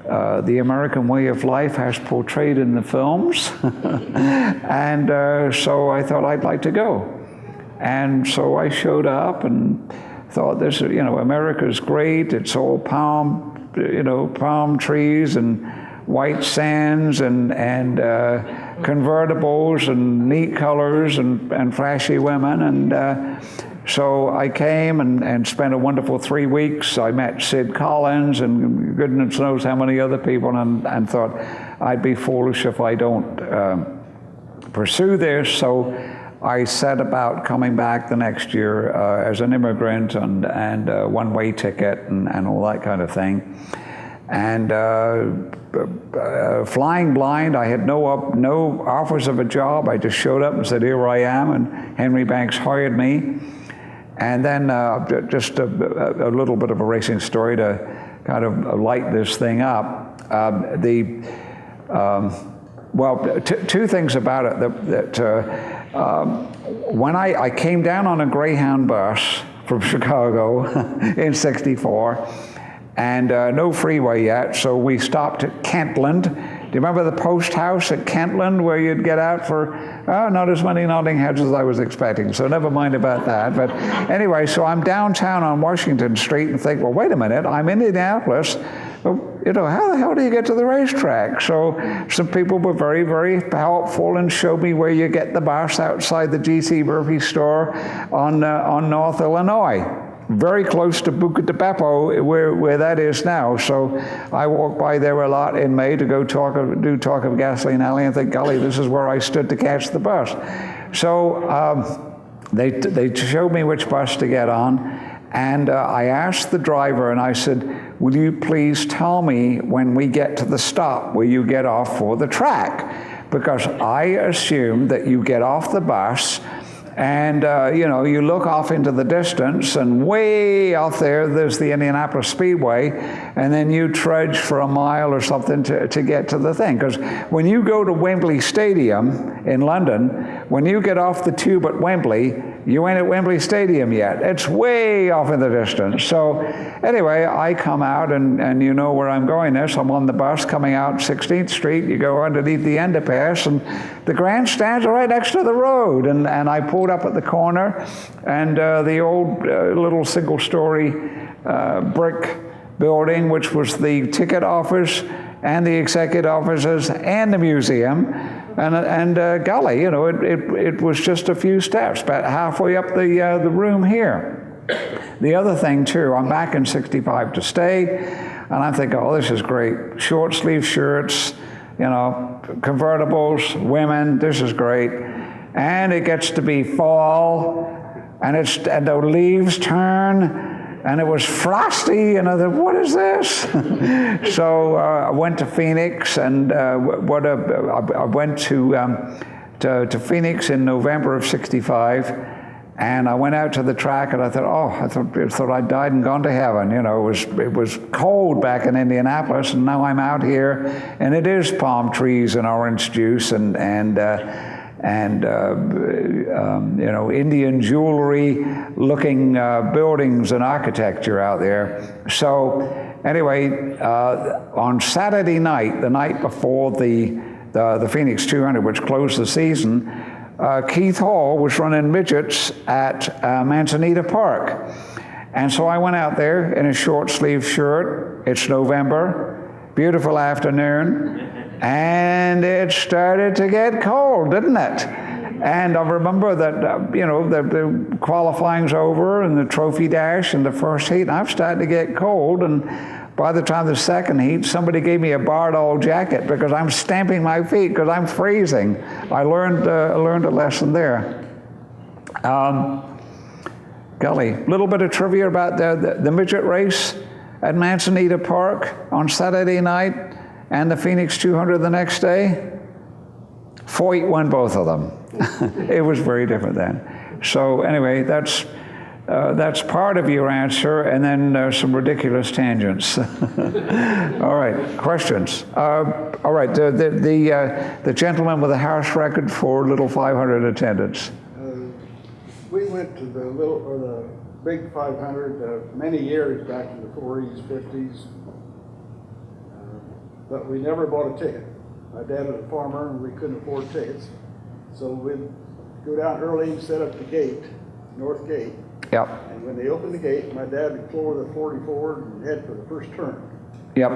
Speaker 3: the American way of life as portrayed in the films. And so I thought I'd like to go. And so I showed up and thought, this, America's great. It's all palm trees and white sands and convertibles and neat colors and flashy women. And so I came and spent a wonderful 3 weeks. I met Sid Collins and goodness knows how many other people, and thought I'd be foolish if I don't pursue this. So I set about coming back the next year as an immigrant and one-way ticket and all that kind of thing. And flying blind, I had no offers of a job. I just showed up and said, here I am, and Henry Banks hired me. And then just a little bit of a racing story to kind of light this thing up. Well, two things about it. When I came down on a Greyhound bus from Chicago in '64, and no freeway yet, so we stopped at Kentland. Do you remember the post house at Kentland where you'd get out for, not as many nodding heads as I was expecting, so never mind about that. But anyway, so I'm downtown on Washington Street and think, well, wait a minute, I'm in Indianapolis. Well, you know, how the hell do you get to the racetrack? So some people were very, very helpful and showed me where you get the bus outside the G.C. Murphy store on North Illinois. Very close to Buca di Beppo, where that is now. So I walk by there a lot in May to go talk of Gasoline Alley and think, golly, this is where I stood to catch the bus. So they showed me which bus to get on, and I asked the driver, and I said, will you please tell me when we get to the stop where you get off for the track? Because I assumed that you get off the bus and, you know, you look off into the distance, and way out there's the Indianapolis Speedway, and then you trudge for a mile or something to get to the thing. Because when you go to Wembley Stadium in London, when you get off the tube at Wembley, you ain't at Wembley Stadium yet. It's way off in the distance. So anyway, I come out, and you know where I'm going there. So I'm on the bus coming out 16th Street. You go underneath the underpass, and the grandstands are right next to the road. And I pulled up at the corner, and the old little single-story brick building, which was the ticket office and the executive offices and the museum, and golly, you know, it was just a few steps, about halfway up the room here. The other thing too, I'm back in '65 to stay, and I'm thinking, oh, this is great. Short sleeve shirts, you know, convertibles, women, this is great. And it gets to be fall, and the leaves turn, and it was frosty, and I thought, what is this? So I went to Phoenix, and I went to Phoenix in November of '65, and I went out to the track, and I thought, oh, I thought I'd died and gone to heaven. You know, it was cold back in Indianapolis, and now I'm out here, and it is palm trees and orange juice and you know, Indian jewelry looking buildings and architecture out there. So anyway, on Saturday night, the night before the Phoenix 200, which closed the season, Keith Hall was running midgets at Manzanita Park. And so I went out there in a short sleeve shirt. It's November, beautiful afternoon. And it started to get cold, didn't it? And I remember that, you know, the qualifying's over and the trophy dash and the first heat, and I'm starting to get cold. And by the time the second heat, somebody gave me a Bardol jacket because I'm stamping my feet because I'm freezing. I learned a lesson there. Golly, a little bit of trivia about the midget race at Manzanita Park on Saturday night. And the Phoenix 200 the next day, Foyt won both of them. It was very different then. So anyway, that's part of your answer, and then some ridiculous tangents. All right, questions. All right, the gentleman with the house record for Little 500 attendance.
Speaker 7: We went to the big 500 many years back in the 40s, 50s. But we never bought a ticket. My dad was a farmer, and we couldn't afford tickets. So we'd go down early and set up the gate, north gate.
Speaker 3: Yep.
Speaker 7: And when they opened the gate, my dad would floor the 44 and head for the first turn.
Speaker 3: Yep.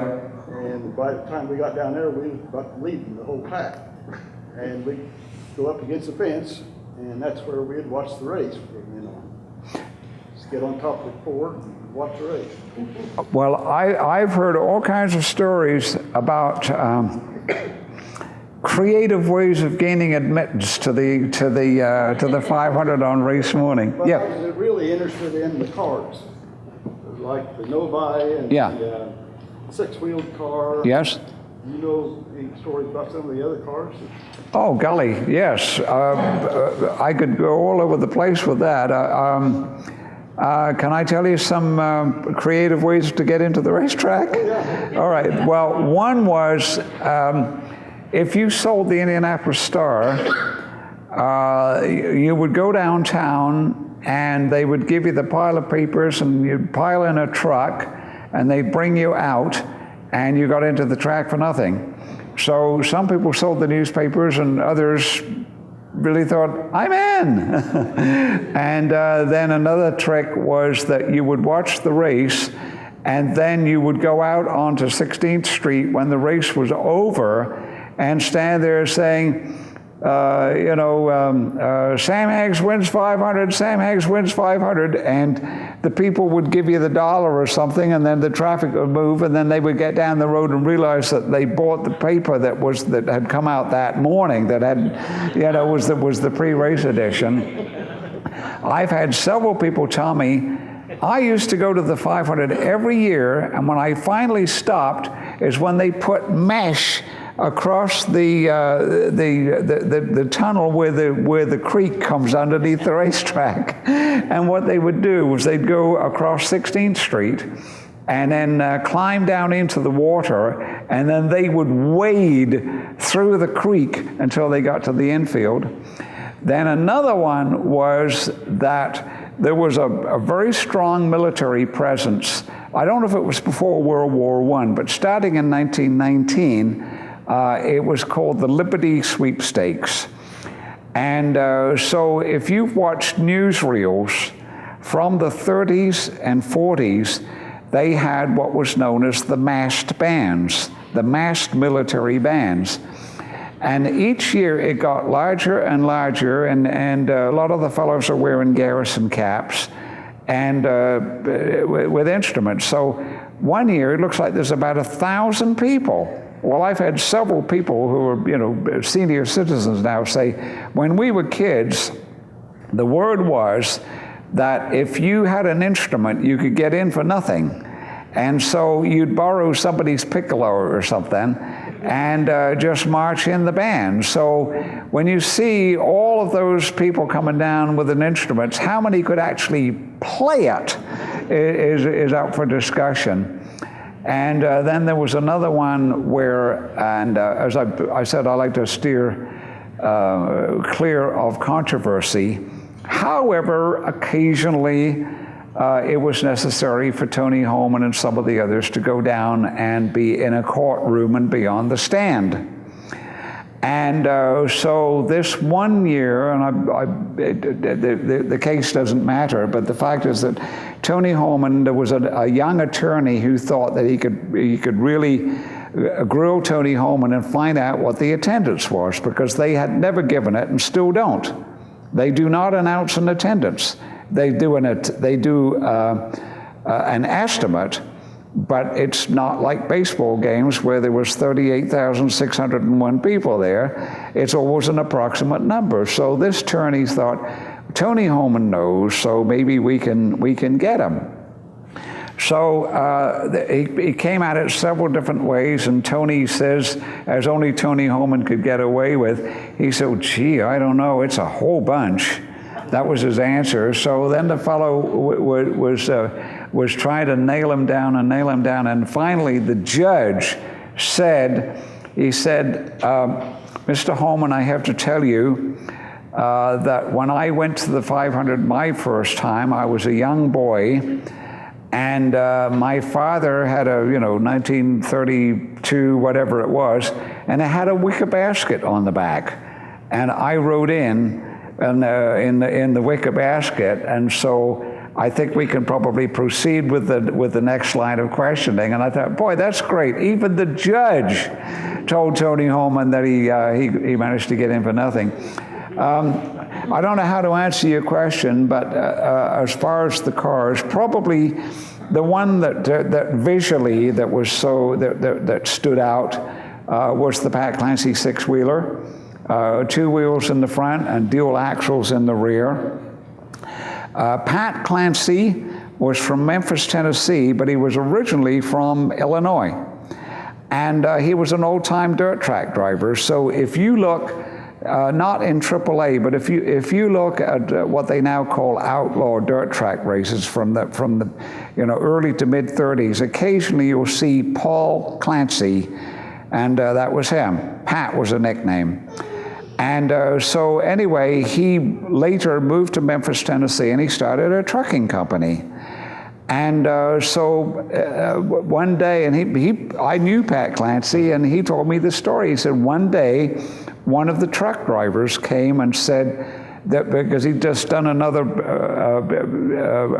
Speaker 7: And by the time we got down there, we was about leading the whole pack. And we'd go up against the fence, and that's where we'd watch the race from then on. Just get on top of the Ford and watch the race.
Speaker 3: Well, I've heard all kinds of stories about creative ways of gaining admittance to the 500 on race morning.
Speaker 7: But
Speaker 3: yeah.
Speaker 7: I was really interested in the cars, like the Novi and the six-wheeled car.
Speaker 3: Yes.
Speaker 7: You know any stories about some of the other cars?
Speaker 3: Oh, golly, yes. I could go all over the place with that. Can I tell you some creative ways to get into the racetrack? All right. Well, one was if you sold the Indianapolis Star, you would go downtown and they would give you the pile of papers and you'd pile in a truck and they'd bring you out and you got into the track for nothing. So some people sold the newspapers and others really thought, I'm in. And then another trick was that you would watch the race and then you would go out onto 16th Street when the race was over and stand there saying, Sam Haggs wins 500, Sam Haggs wins 500, and the people would give you the dollar or something, and then the traffic would move, and then they would get down the road and realize that they bought the paper that had come out that morning that had, was the pre-race edition. I've had several people tell me, I used to go to the 500 every year, and when I finally stopped is when they put mesh across the tunnel where the creek comes underneath the racetrack. And what they would do was they'd go across 16th Street and then climb down into the water, and then they would wade through the creek until they got to the infield. Then another one was that there was a very strong military presence. I don't know if it was before World War I, but starting in 1919, it was called the Liberty Sweepstakes. And so if you've watched newsreels from the 30s and 40s, they had what was known as the massed bands, the massed military bands. And each year it got larger and larger, and a lot of the fellows are wearing garrison caps and with instruments. So one year it looks like there's about 1,000 people. Well, I've had several people who are, senior citizens now say, when we were kids, the word was that if you had an instrument, you could get in for nothing. And so you'd borrow somebody's piccolo or something and just march in the band. So when you see all of those people coming down with an instrument, how many could actually play it is up for discussion. And then there was another one where, and as I said, I like to steer clear of controversy. However, occasionally it was necessary for Tony Holman and some of the others to go down and be in a courtroom and be on the stand. And so this one year, and the case doesn't matter, but the fact is that Tony Holman, there was a young attorney who thought that he could really grill Tony Holman and find out what the attendance was, because they had never given it and still don't. They do not announce an attendance. They do an estimate, but it's not like baseball games where there was 38,601 people there. It's always an approximate number. So this attorney thought, Tony Holman knows, so maybe we can get him. So he came at it several different ways, and Tony says, as only Tony Holman could get away with, he said, gee, I don't know, it's a whole bunch. That was his answer. So then the fellow was trying to nail him down, and finally the judge said, Mr. Holman, I have to tell you that when I went to the 500 my first time, I was a young boy, and my father had a 1932 whatever it was, and it had a wicker basket on the back, and I rode in the wicker basket, and so I think we can probably proceed with the next line of questioning. And I thought, boy, that's great. Even the judge told Tony Holman that he managed to get in for nothing. I don't know how to answer your question, but as far as the cars, probably the one that visually that stood out was the Pat Clancy six-wheeler. 2 wheels in the front and dual axles in the rear. Pat Clancy was from Memphis, Tennessee, but he was originally from Illinois. And he was an old-time dirt track driver. So if you look not in AAA, but if you look at what they now call outlaw dirt track races from the early to mid 30s, occasionally you'll see Paul Clancy, and that was him. Pat was a nickname. And so anyway, he later moved to Memphis, Tennessee, and he started a trucking company. And one day, and I knew Pat Clancy, and he told me the story. He said one day, one of the truck drivers came and said that because he'd just done another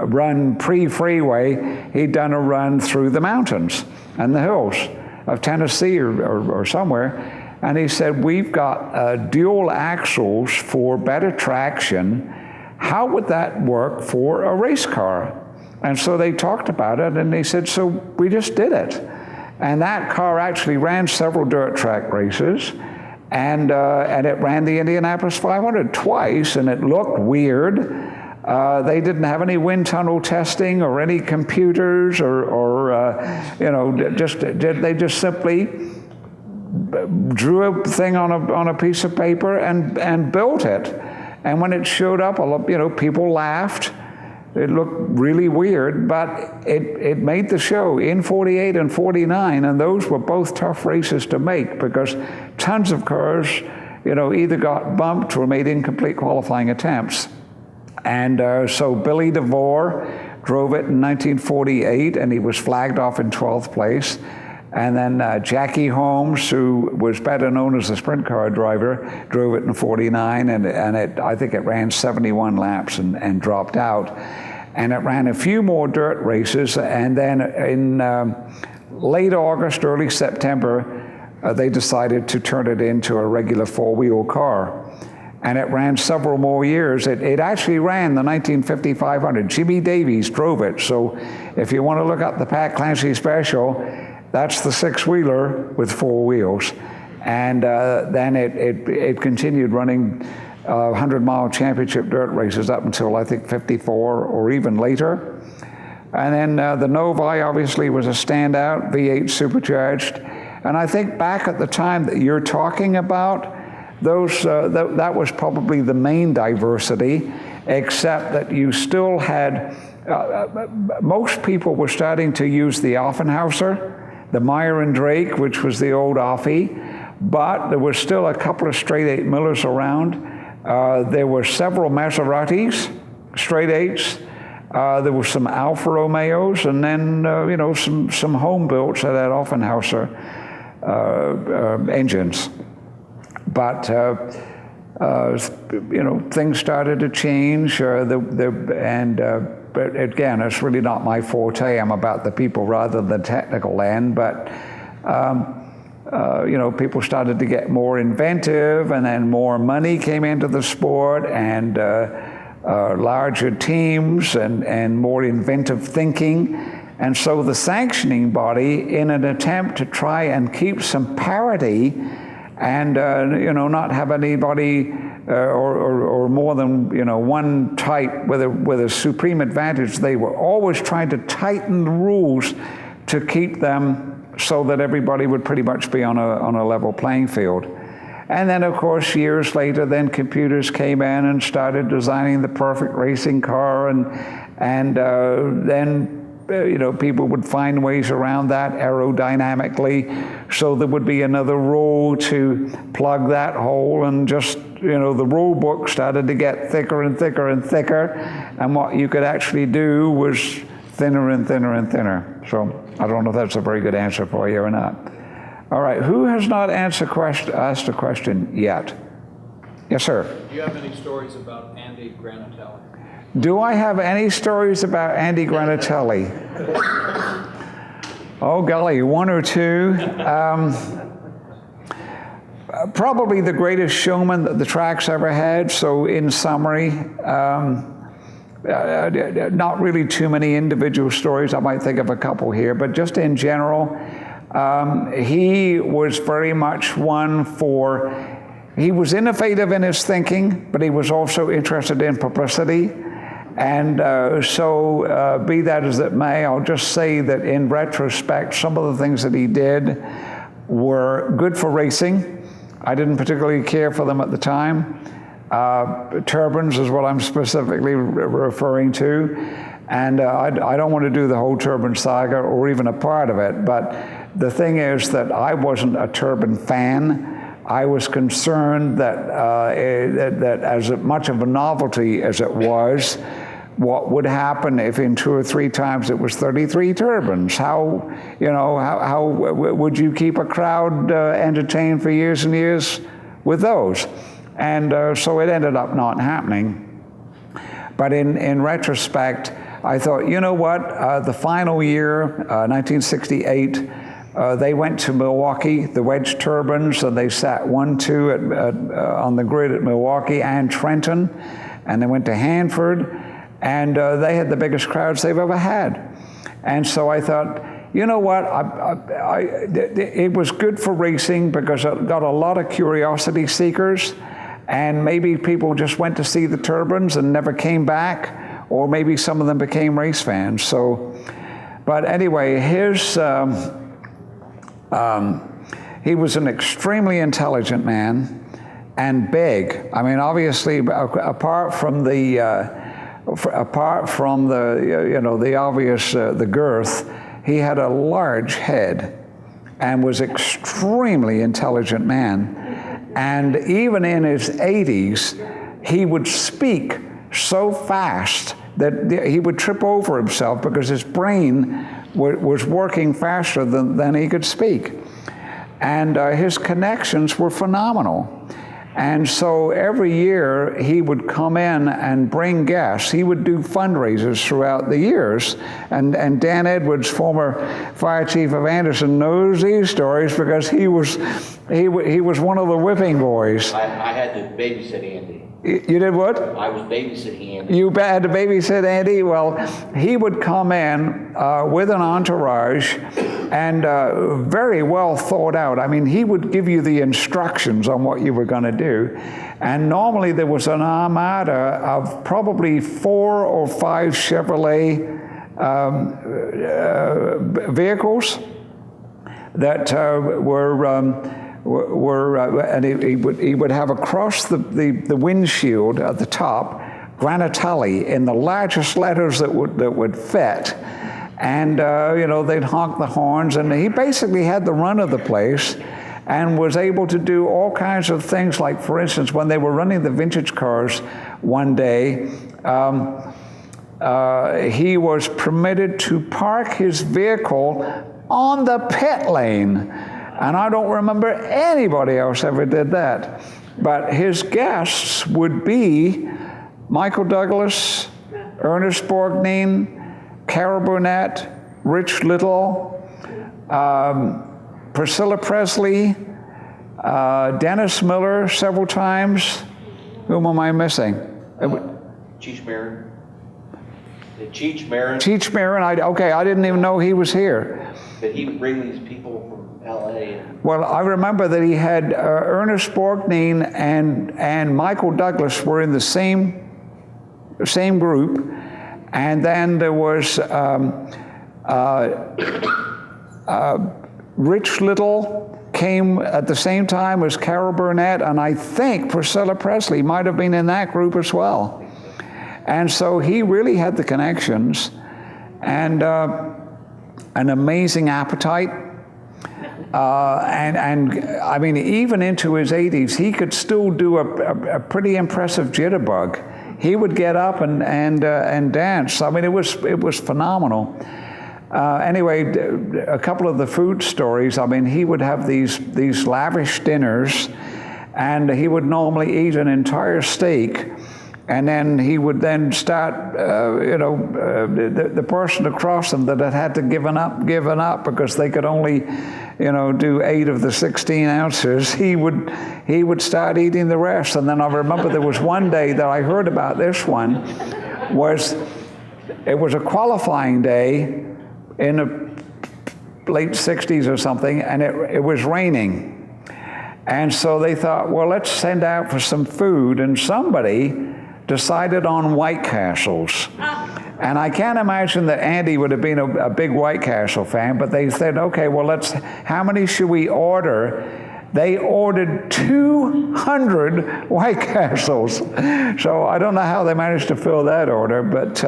Speaker 3: run pre-freeway, he'd done a run through the mountains and the hills of Tennessee or somewhere. And he said, we've got dual axles for better traction. How would that work for a race car? And so they talked about it, and they said, so we just did it. And that car actually ran several dirt track races, and it ran the Indianapolis 500 twice, and it looked weird. They didn't have any wind tunnel testing or any computers they just simply drew a thing on a piece of paper and built it. And when it showed up, people laughed. It looked really weird, but it made the show in 48 and 49, and those were both tough races to make because tons of cars, either got bumped or made incomplete qualifying attempts. And so Billy DeVore drove it in 1948, and he was flagged off in 12th place. And then Jackie Holmes, who was better known as a sprint car driver, drove it in 49, and I think it ran 71 laps and dropped out. And it ran a few more dirt races, and then in late August, early September, they decided to turn it into a regular four-wheel car. And it ran several more years. It actually ran the 1950 500. Jimmy Davies drove it. So if you want to look up the Pat Clancy special, that's the six-wheeler with four wheels. And then it continued running 100-mile championship dirt races up until, I think, 54 or even later. And then the Novi obviously was a standout, V8 supercharged. And I think back at the time that you're talking about, that was probably the main diversity, except that you still had, most people were starting to use the Offenhauser, the Meyer and Drake, which was the old Offie, but there was still a couple of straight eight Millers around. There were several Maseratis, straight eights. There were some Alfa Romeos, and then some home builts that had Offenhauser engines. But things started to change. But again, it's really not my forte. I'm about the people rather than the technical end. But people started to get more inventive, and then more money came into the sport, and larger teams, and more inventive thinking. And so the sanctioning body, in an attempt to try and keep some parity, and not have anybody or more than one type with a supreme advantage, they were always trying to tighten the rules to keep them so that everybody would pretty much be on a level playing field. And then, of course, years later, then computers came in and started designing the perfect racing car, and then people would find ways around that aerodynamically, so there would be another rule to plug that hole, and just, the rule book started to get thicker and thicker and thicker, and what you could actually do was thinner and thinner and thinner. So I don't know if that's a very good answer for you or not. All right, who has not asked a question yet? Yes, sir.
Speaker 8: Do you have any stories about Andy Granatelli?
Speaker 3: Do I have any stories about Andy Granatelli? Oh, golly, one or two. Probably the greatest showman that the track's ever had. So in summary, not really too many individual stories. I might think of a couple here, but just in general, he was very much one for, he was innovative in his thinking, but he was also interested in publicity. And so be that as it may, I'll just say that in retrospect, some of the things that he did were good for racing. I didn't particularly care for them at the time. Turbans is what I'm specifically referring to. And I don't want to do the whole turban saga or even a part of it, but the thing is that I wasn't a turban fan. I was concerned that, that as much of a novelty as it was, what would happen if in 2 or 3 times it was 33 turbans? How would you keep a crowd entertained for years and years with those? And so it ended up not happening. But in retrospect, I thought, you know what, the final year, 1968, they went to Milwaukee, the wedge turbans, and they sat 1-2 on the grid at Milwaukee and Trenton, and they went to Hanford, and they had the biggest crowds they've ever had. And so I thought, you know what, it was good for racing because it got a lot of curiosity seekers, and maybe people just went to see the turbans and never came back, or maybe some of them became race fans. So, but anyway, he was an extremely intelligent man and big. I mean, obviously, apart from the the obvious the girth, he had a large head and was extremely intelligent man. And even in his 80s, he would speak so fast that he would trip over himself because his brain was working faster than he could speak. And his connections were phenomenal. And so every year he would come in and bring guests. He would do fundraisers throughout the years. And Dan Edwards, former fire chief of Anderson, knows these stories because he was one of the whipping boys.
Speaker 9: I had to babysit Andy.
Speaker 3: You did what?
Speaker 9: I was babysitting Andy.
Speaker 3: You had to babysit Andy? Well, he would come in with an entourage and very well thought out. I mean, he would give you the instructions on what you were going to do. And normally there was an armada of probably 4 or 5 Chevrolet vehicles that and he would have across the windshield at the top Granatelli in the largest letters that would fit, and they'd honk the horns, and he basically had the run of the place and was able to do all kinds of things. Like, for instance, when they were running the vintage cars one day, he was permitted to park his vehicle on the pit lane. And I don't remember anybody else ever did that. But his guests would be Michael Douglas, Ernest Borgnine, Carol Burnett, Rich Little, Priscilla Presley, Dennis Miller several times. Whom am I missing?
Speaker 9: Cheech Marin. Cheech Marin.
Speaker 3: Cheech Marin. I didn't even know he was here.
Speaker 9: But he would bring these people from L.A.
Speaker 3: Well, I remember that he had Ernest Borgnine and Michael Douglas were in the same group, and then there was Rich Little came at the same time as Carol Burnett, and I think Priscilla Presley might have been in that group as well. And so he really had the connections and an amazing appetite. And I mean, even into his 80s, he could still do a pretty impressive jitterbug. He would get up and dance. I mean, it was phenomenal. Anyway, a couple of the food stories. I mean, he would have these lavish dinners, and he would normally eat an entire steak. And then he would then start, the person across him that had to given up because they could only, do 8 of the 16 ounces. He would start eating the rest. And then I remember there was one day that I heard about this one, it was a qualifying day in the late 60s or something, and it was raining. And so they thought, well, let's send out for some food, and somebody decided on White Castles. And I can't imagine that Andy would have been a big White Castle fan, but they said, okay, well, how many should we order? they ordered 200 White Castles. So I don't know how they managed to fill that order, but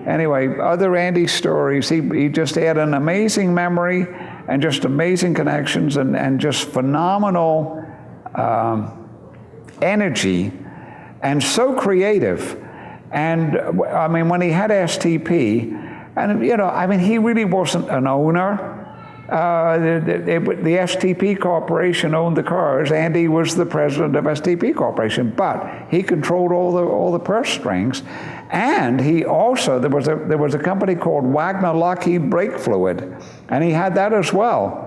Speaker 3: anyway, other Andy stories. He just had an amazing memory and just amazing connections and just phenomenal energy and so creative. And I mean, when he had STP, and you know, I mean, he really wasn't an owner. The STP Corporation owned the cars. Andy was the president of STP Corporation, but he controlled all the purse strings. And he also, there was a company called Wagner Lockheed Brake Fluid, and he had that as well.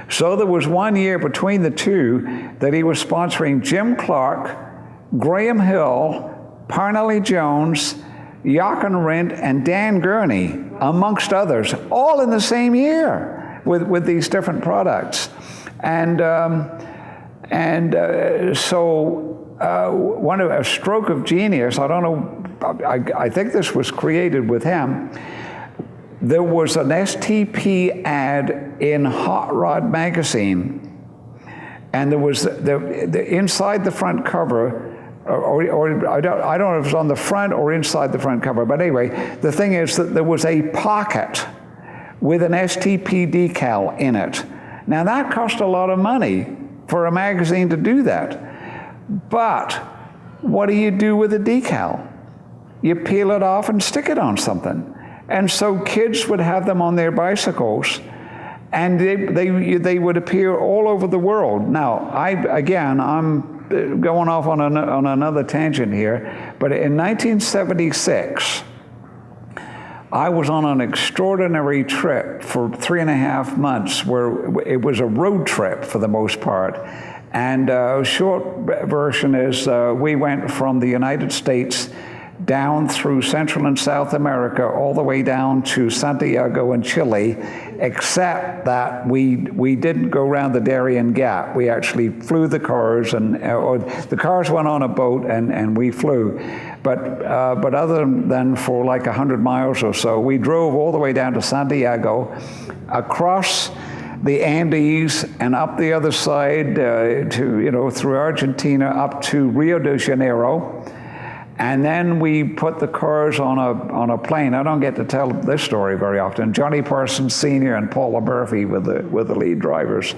Speaker 3: So there was 1 year between the two that he was sponsoring Jim Clark, Graham Hill, Parnelly Jones, Jochen Rindt, and Dan Gurney, amongst others, all in the same year with these different products. And so a stroke of genius, I don't know, I think this was created with him. There was an STP ad in Hot Rod magazine, and there was the inside the front cover, or I don't know if it was on the front or inside the front cover, but anyway, the thing is that there was a pocket with an STP decal in it. Now that cost a lot of money for a magazine to do that. But what do you do with a decal? You peel it off and stick it on something. And so kids would have them on their bicycles, and they would appear all over the world. Now, I'm going off on another tangent here, but in 1976, I was on an extraordinary trip for 3.5 months where it was a road trip for the most part. And short version is we went from the United States down through Central and South America, all the way down to Santiago in Chile, except that we didn't go around the Darien Gap. We actually flew the cars, or the cars went on a boat and we flew. But other than for like 100 miles or so, we drove all the way down to Santiago, across the Andes and up the other side through Argentina up to Rio de Janeiro. And then we put the cars on a plane. I don't get to tell this story very often. Johnny Parsons Sr. and Paula Murphy were the lead drivers.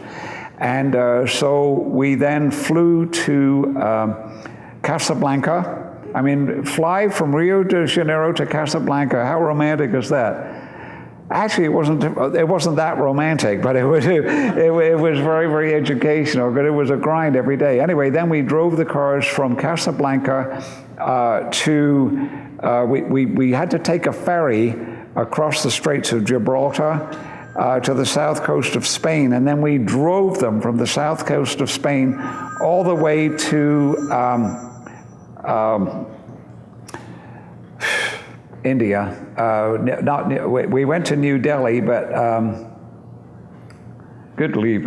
Speaker 3: And so we then flew to Casablanca. I mean, fly from Rio de Janeiro to Casablanca. How romantic is that? Actually, it wasn't that romantic, but it was very, very educational, but it was a grind every day. Anyway, then we drove the cars from Casablanca we had to take a ferry across the Straits of Gibraltar to the south coast of Spain, and then we drove them from the south coast of Spain all the way to India. We went to New Delhi, but good leave.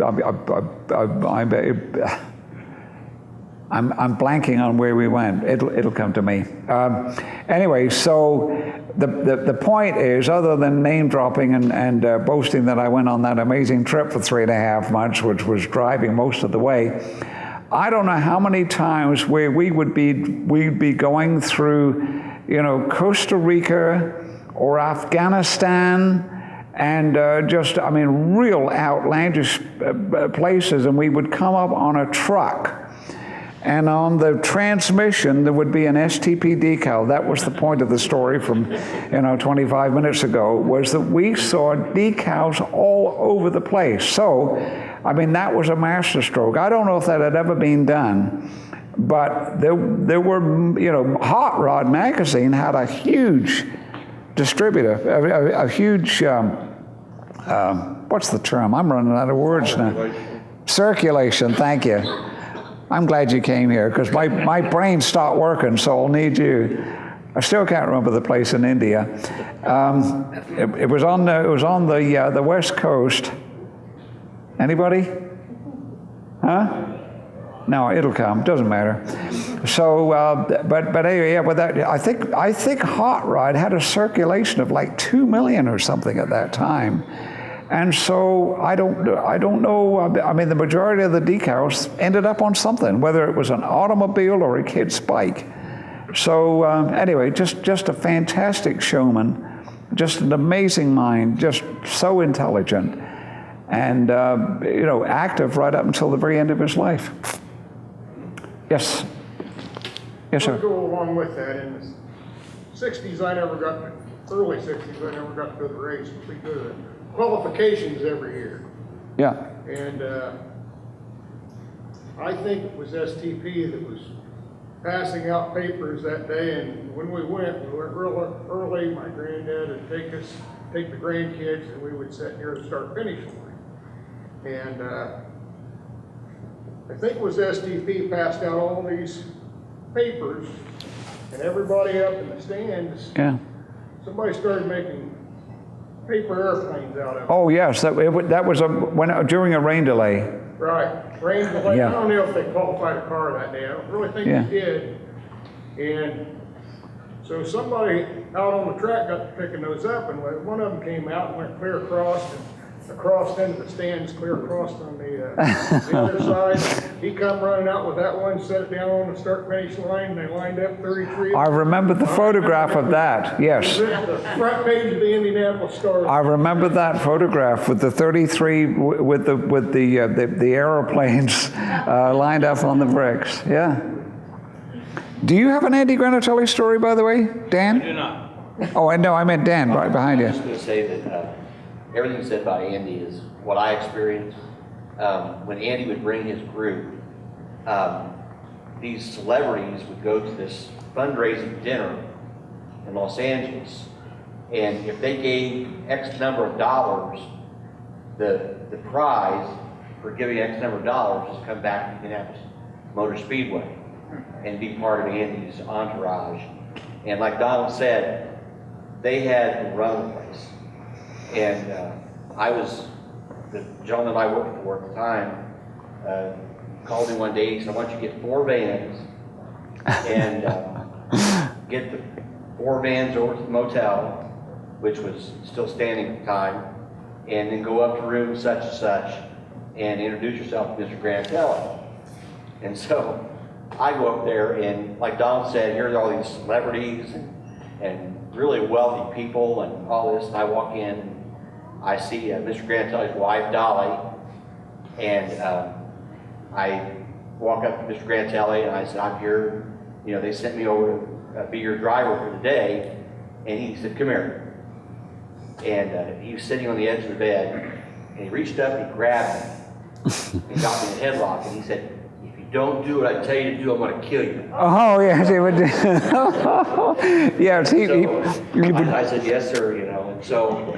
Speaker 3: I'm blanking on where we went. It'll come to me. Anyway, so the point is, other than name dropping and boasting that I went on that amazing trip for 3.5 months, which was driving most of the way, I don't know how many times where we'd be going through, Costa Rica or Afghanistan, and real outlandish places, and we would come up on a truck. And on the transmission, there would be an STP decal. That was the point of the story from, 25 minutes ago, was that we saw decals all over the place. So, that was a masterstroke. I don't know if that had ever been done, but there were, Hot Rod magazine had a huge distributor, a huge, what's the term? I'm running out of words now. Circulation, thank you. I'm glad you came here, because my brain stopped working, so I'll need you. I still can't remember the place in India. It was on the West Coast. Anybody? Huh? No, it'll come. Doesn't matter. So, but anyway, yeah. But that I think Hot Rod had a circulation of like 2 million or something at that time. And so I don't know. I mean, the majority of the decals ended up on something, whether it was an automobile or a kid's bike. So anyway, just a fantastic showman, just an amazing mind, just so intelligent, and you know, active right up until the very end of his life. Yes. Yes, sir.
Speaker 10: To go along with that, in the 60s, early 60s, I never got to go to the race. We go to the qualifications every year.
Speaker 3: Yeah.
Speaker 10: And I think it was STP that was passing out papers that day, and when we went real early. My granddad would take the grandkids, and we would sit near the start-finish line. And I think it was STP passed out all these papers, and everybody up in the stands,
Speaker 3: Yeah.
Speaker 10: somebody started making paper airplanes out of it.
Speaker 3: Oh yes, that was during a rain delay.
Speaker 10: Right, rain delay.
Speaker 3: Yeah.
Speaker 10: I don't know if they qualified a car that day. I don't really think
Speaker 3: Yeah.
Speaker 10: they did. And so somebody out on the track got to picking those up, and one of them came out and went clear across into the stands, clear across on the other side. He come running out with that one, set it down on the start-finish line, and they lined up 33.
Speaker 3: I remember the photograph of that. Yes.
Speaker 10: The front page of the Indianapolis Star.
Speaker 3: I remember that photograph with the 33 with the aeroplanes lined up on the bricks. Yeah. Do you have an Andy Granatelli story, by the way, Dan?
Speaker 9: I do not.
Speaker 3: Oh, no, I meant Dan right behind you.
Speaker 9: I'm just going to say that everything said about Andy is what I experienced. When Andy would bring his group, these celebrities would go to this fundraising dinner in Los Angeles, and if they gave X number of dollars, the prize for giving X number of dollars is come back to Indianapolis Motor Speedway and be part of Andy's entourage. And like Donald said, they had to run the place. And the gentleman I worked for at the time called me one day. He said, I want you to get 4 vans and get the 4 vans over to the motel, which was still standing at the time, and then go up to room such and such and introduce yourself to Mr. Granatelli. And so I go up there, and like Donald said, here's all these celebrities and really wealthy people and all this, and I walk in, and I see Mr. Granatelli's wife, Dolly, and I walk up to Mr. Granatelli, and I said, I'm here, you know, they sent me over to be your driver for the day, and he said, come here. And he was sitting on the edge of the bed, and he reached up, and he grabbed me, and got me in a headlock, and he said, if you don't do what I tell you to do, I'm going to kill you.
Speaker 3: Oh, yes, he would. Yes, he would.
Speaker 9: I said, yes, sir, you know. And so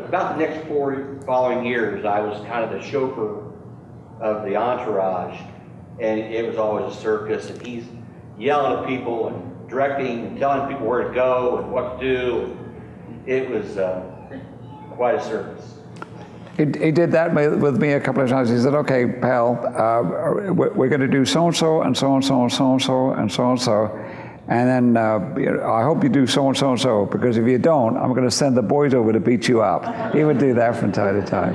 Speaker 9: about the next 4 following years, I was kind of the chauffeur of the entourage, and it was always a circus, and he's yelling at people and directing and telling people where to go and what to do. It was quite a circus.
Speaker 3: He did that with me a couple of times. He said, okay, pal, we're going to do so-and-so and so-and-so and so-and-so and so-and-so. And then I hope you do so-and-so and so, because if you don't, I'm going to send the boys over to beat you up. He would do that from time to time.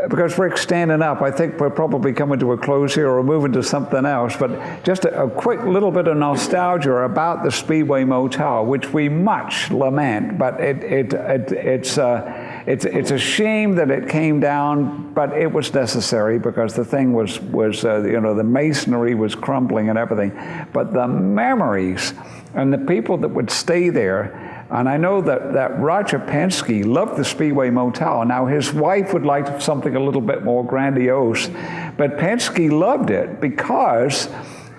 Speaker 3: Because Rick's standing up, I think we're probably coming to a close here or moving to something else, but just a quick little bit of nostalgia about the Speedway Motel, which we much lament, but it's a shame that it came down, but it was necessary because the thing was you know, the masonry was crumbling and everything. But the memories and the people that would stay there. And I know that Roger Penske loved the Speedway Motel. Now, his wife would like something a little bit more grandiose, but Penske loved it because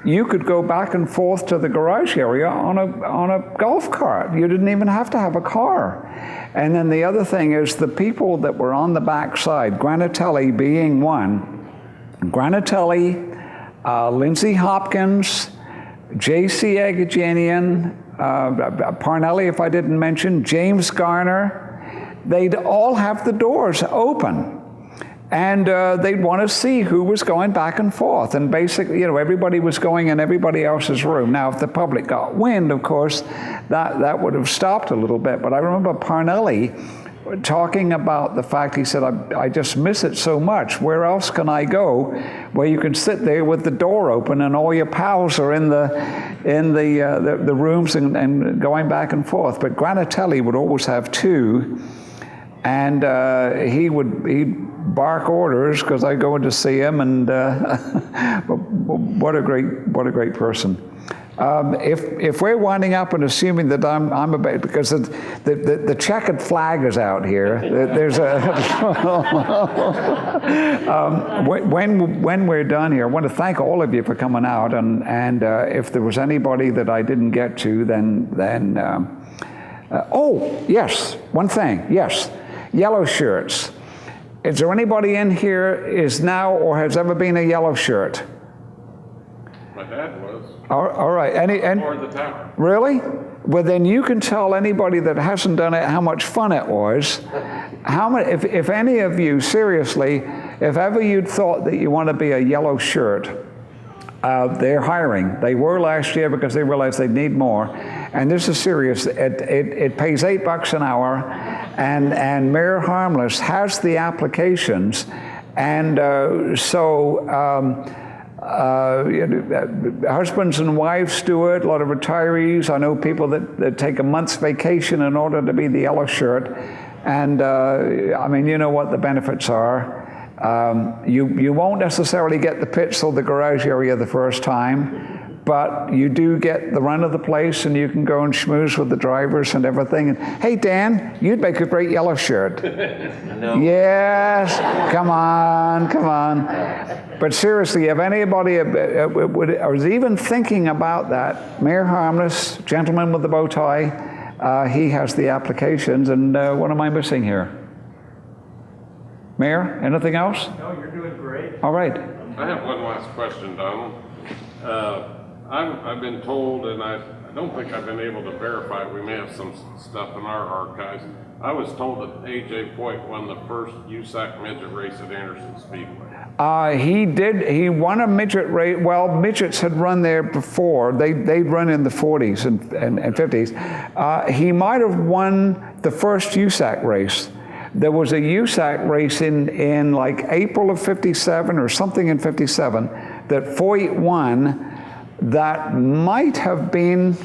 Speaker 3: you could go back and forth to the garage area on a golf cart. You didn't even have to have a car. And then the other thing is the people that were on the back side, Granatelli being one, Granatelli, Lindsay Hopkins, J.C. Agajanian, Parnelli, if I didn't mention, James Garner, they'd all have the doors open. And they'd want to see who was going back and forth. And basically, you know, everybody was going in everybody else's room. Now, if the public got wind, of course, that would have stopped a little bit. But I remember Parnelli talking about the fact, he said, I just miss it so much. Where else can I go where you can sit there with the door open and all your pals are in the rooms and going back and forth. But Granatelli would always have two, and he'd bark orders because I go in to see him, and what a great person. If we're winding up and assuming that I'm about, because the checkered flag is out here, there's a when we're done here, I want to thank all of you for coming out, and if there was anybody that I didn't get to, then oh yes, one thing, yes, yellow shirts. Is there anybody in here is now or has ever been a yellow shirt?
Speaker 1: My dad was.
Speaker 3: All right.
Speaker 1: Or the tower.
Speaker 3: Really? Well, then you can tell anybody that hasn't done it how much fun it was. How many? If any of you, seriously, if ever you'd thought that you want to be a yellow shirt, they're hiring. They were last year because they realized they need more. And this is serious. It pays $8 an hour, and Mayor Harmless has the applications, and husbands and wives do it, a lot of retirees. I know people that take a month's vacation in order to be the yellow shirt. And I mean, you know what the benefits are. You won't necessarily get the pits or the garage area the first time, but you do get the run of the place, and you can go and schmooze with the drivers and everything. And hey, Dan, you'd make a great yellow shirt.
Speaker 9: No.
Speaker 3: Yes, come on. But seriously, if anybody was even thinking about that, Mayor Harmless, gentleman with the bow tie, he has the applications. And what am I missing here? Mayor, anything else?
Speaker 8: No, you're doing great.
Speaker 3: All right.
Speaker 1: I have one last question, Donald. I've been told, and I don't think I've been able to verify, we may have some stuff in our archives. I was told that A.J. Foyt won the first USAC midget race at Anderson Speedway.
Speaker 3: He did. He won a midget race. Well, midgets had run there before. They'd run in the 40s and 50s. He might have won the first USAC race. There was a USAC race in like April of 57 or something in 57 that Foyt won. That might have been,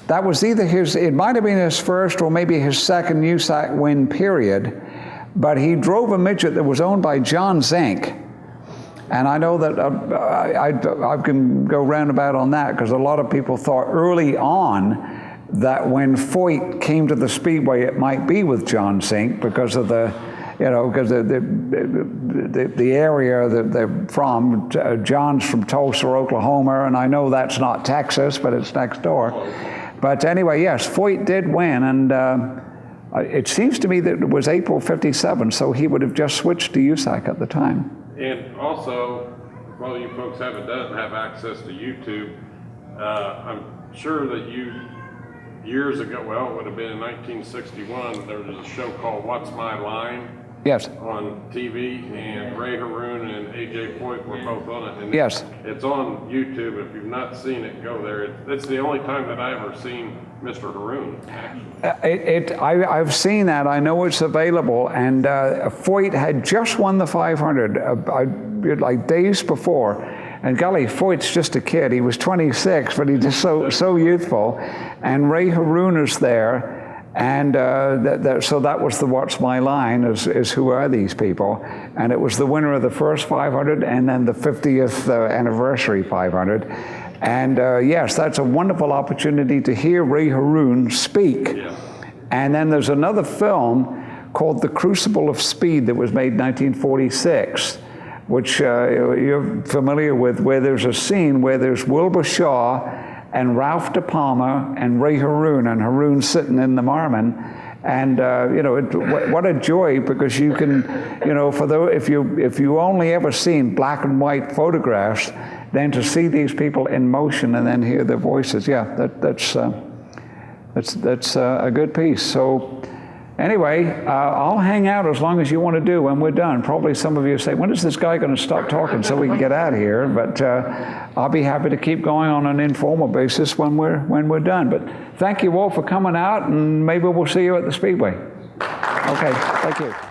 Speaker 3: that was either it might have been his first or maybe his second USAC win period, but he drove a midget that was owned by John Zink. And I know that I can go roundabout on that because a lot of people thought early on that when Foyt came to the Speedway, it might be with John Zink because of the area that they're from. John's from Tulsa, Oklahoma, and I know that's not Texas, but it's next door. But anyway, yes, Foyt did win, and it seems to me that it was April 57, so he would have just switched to USAC at the time.
Speaker 1: And also, well, you folks have access to YouTube. I'm sure that years ago, well, it would have been in 1961, there was a show called What's My Line?
Speaker 3: Yes.
Speaker 1: On TV, and Ray Haroon and A.J. Foyt were both on it. And
Speaker 3: yes.
Speaker 1: It's on YouTube. If you've not seen it, go there. It's the only time that I've ever seen Mr. Haroon, actually.
Speaker 3: I've seen that. I know it's available. And Foyt had just won the 500 like days before. And golly, Foyt's just a kid. He was 26, but he's just so youthful. And Ray Haroon is there. And so that was the What's My Line, is who are these people? And it was the winner of the first 500 and then the 50th anniversary 500. And yes, that's a wonderful opportunity to hear Ray Haroon speak. Yeah. And then there's another film called The Crucible of Speed that was made in 1946, which you're familiar with, where there's a scene where there's Wilbur Shaw and Ralph De Palma and Ray Haroon, and Haroon sitting in the Marmon. And what a joy, because you can, if you only ever seen black and white photographs, then to see these people in motion and then hear their voices, yeah, that's a good piece. So Anyway, I'll hang out as long as you want to do when we're done. Probably some of you say, when is this guy going to stop talking so we can get out of here? But I'll be happy to keep going on an informal basis when we're done. But thank you all for coming out, and maybe we'll see you at the Speedway. Okay, thank you.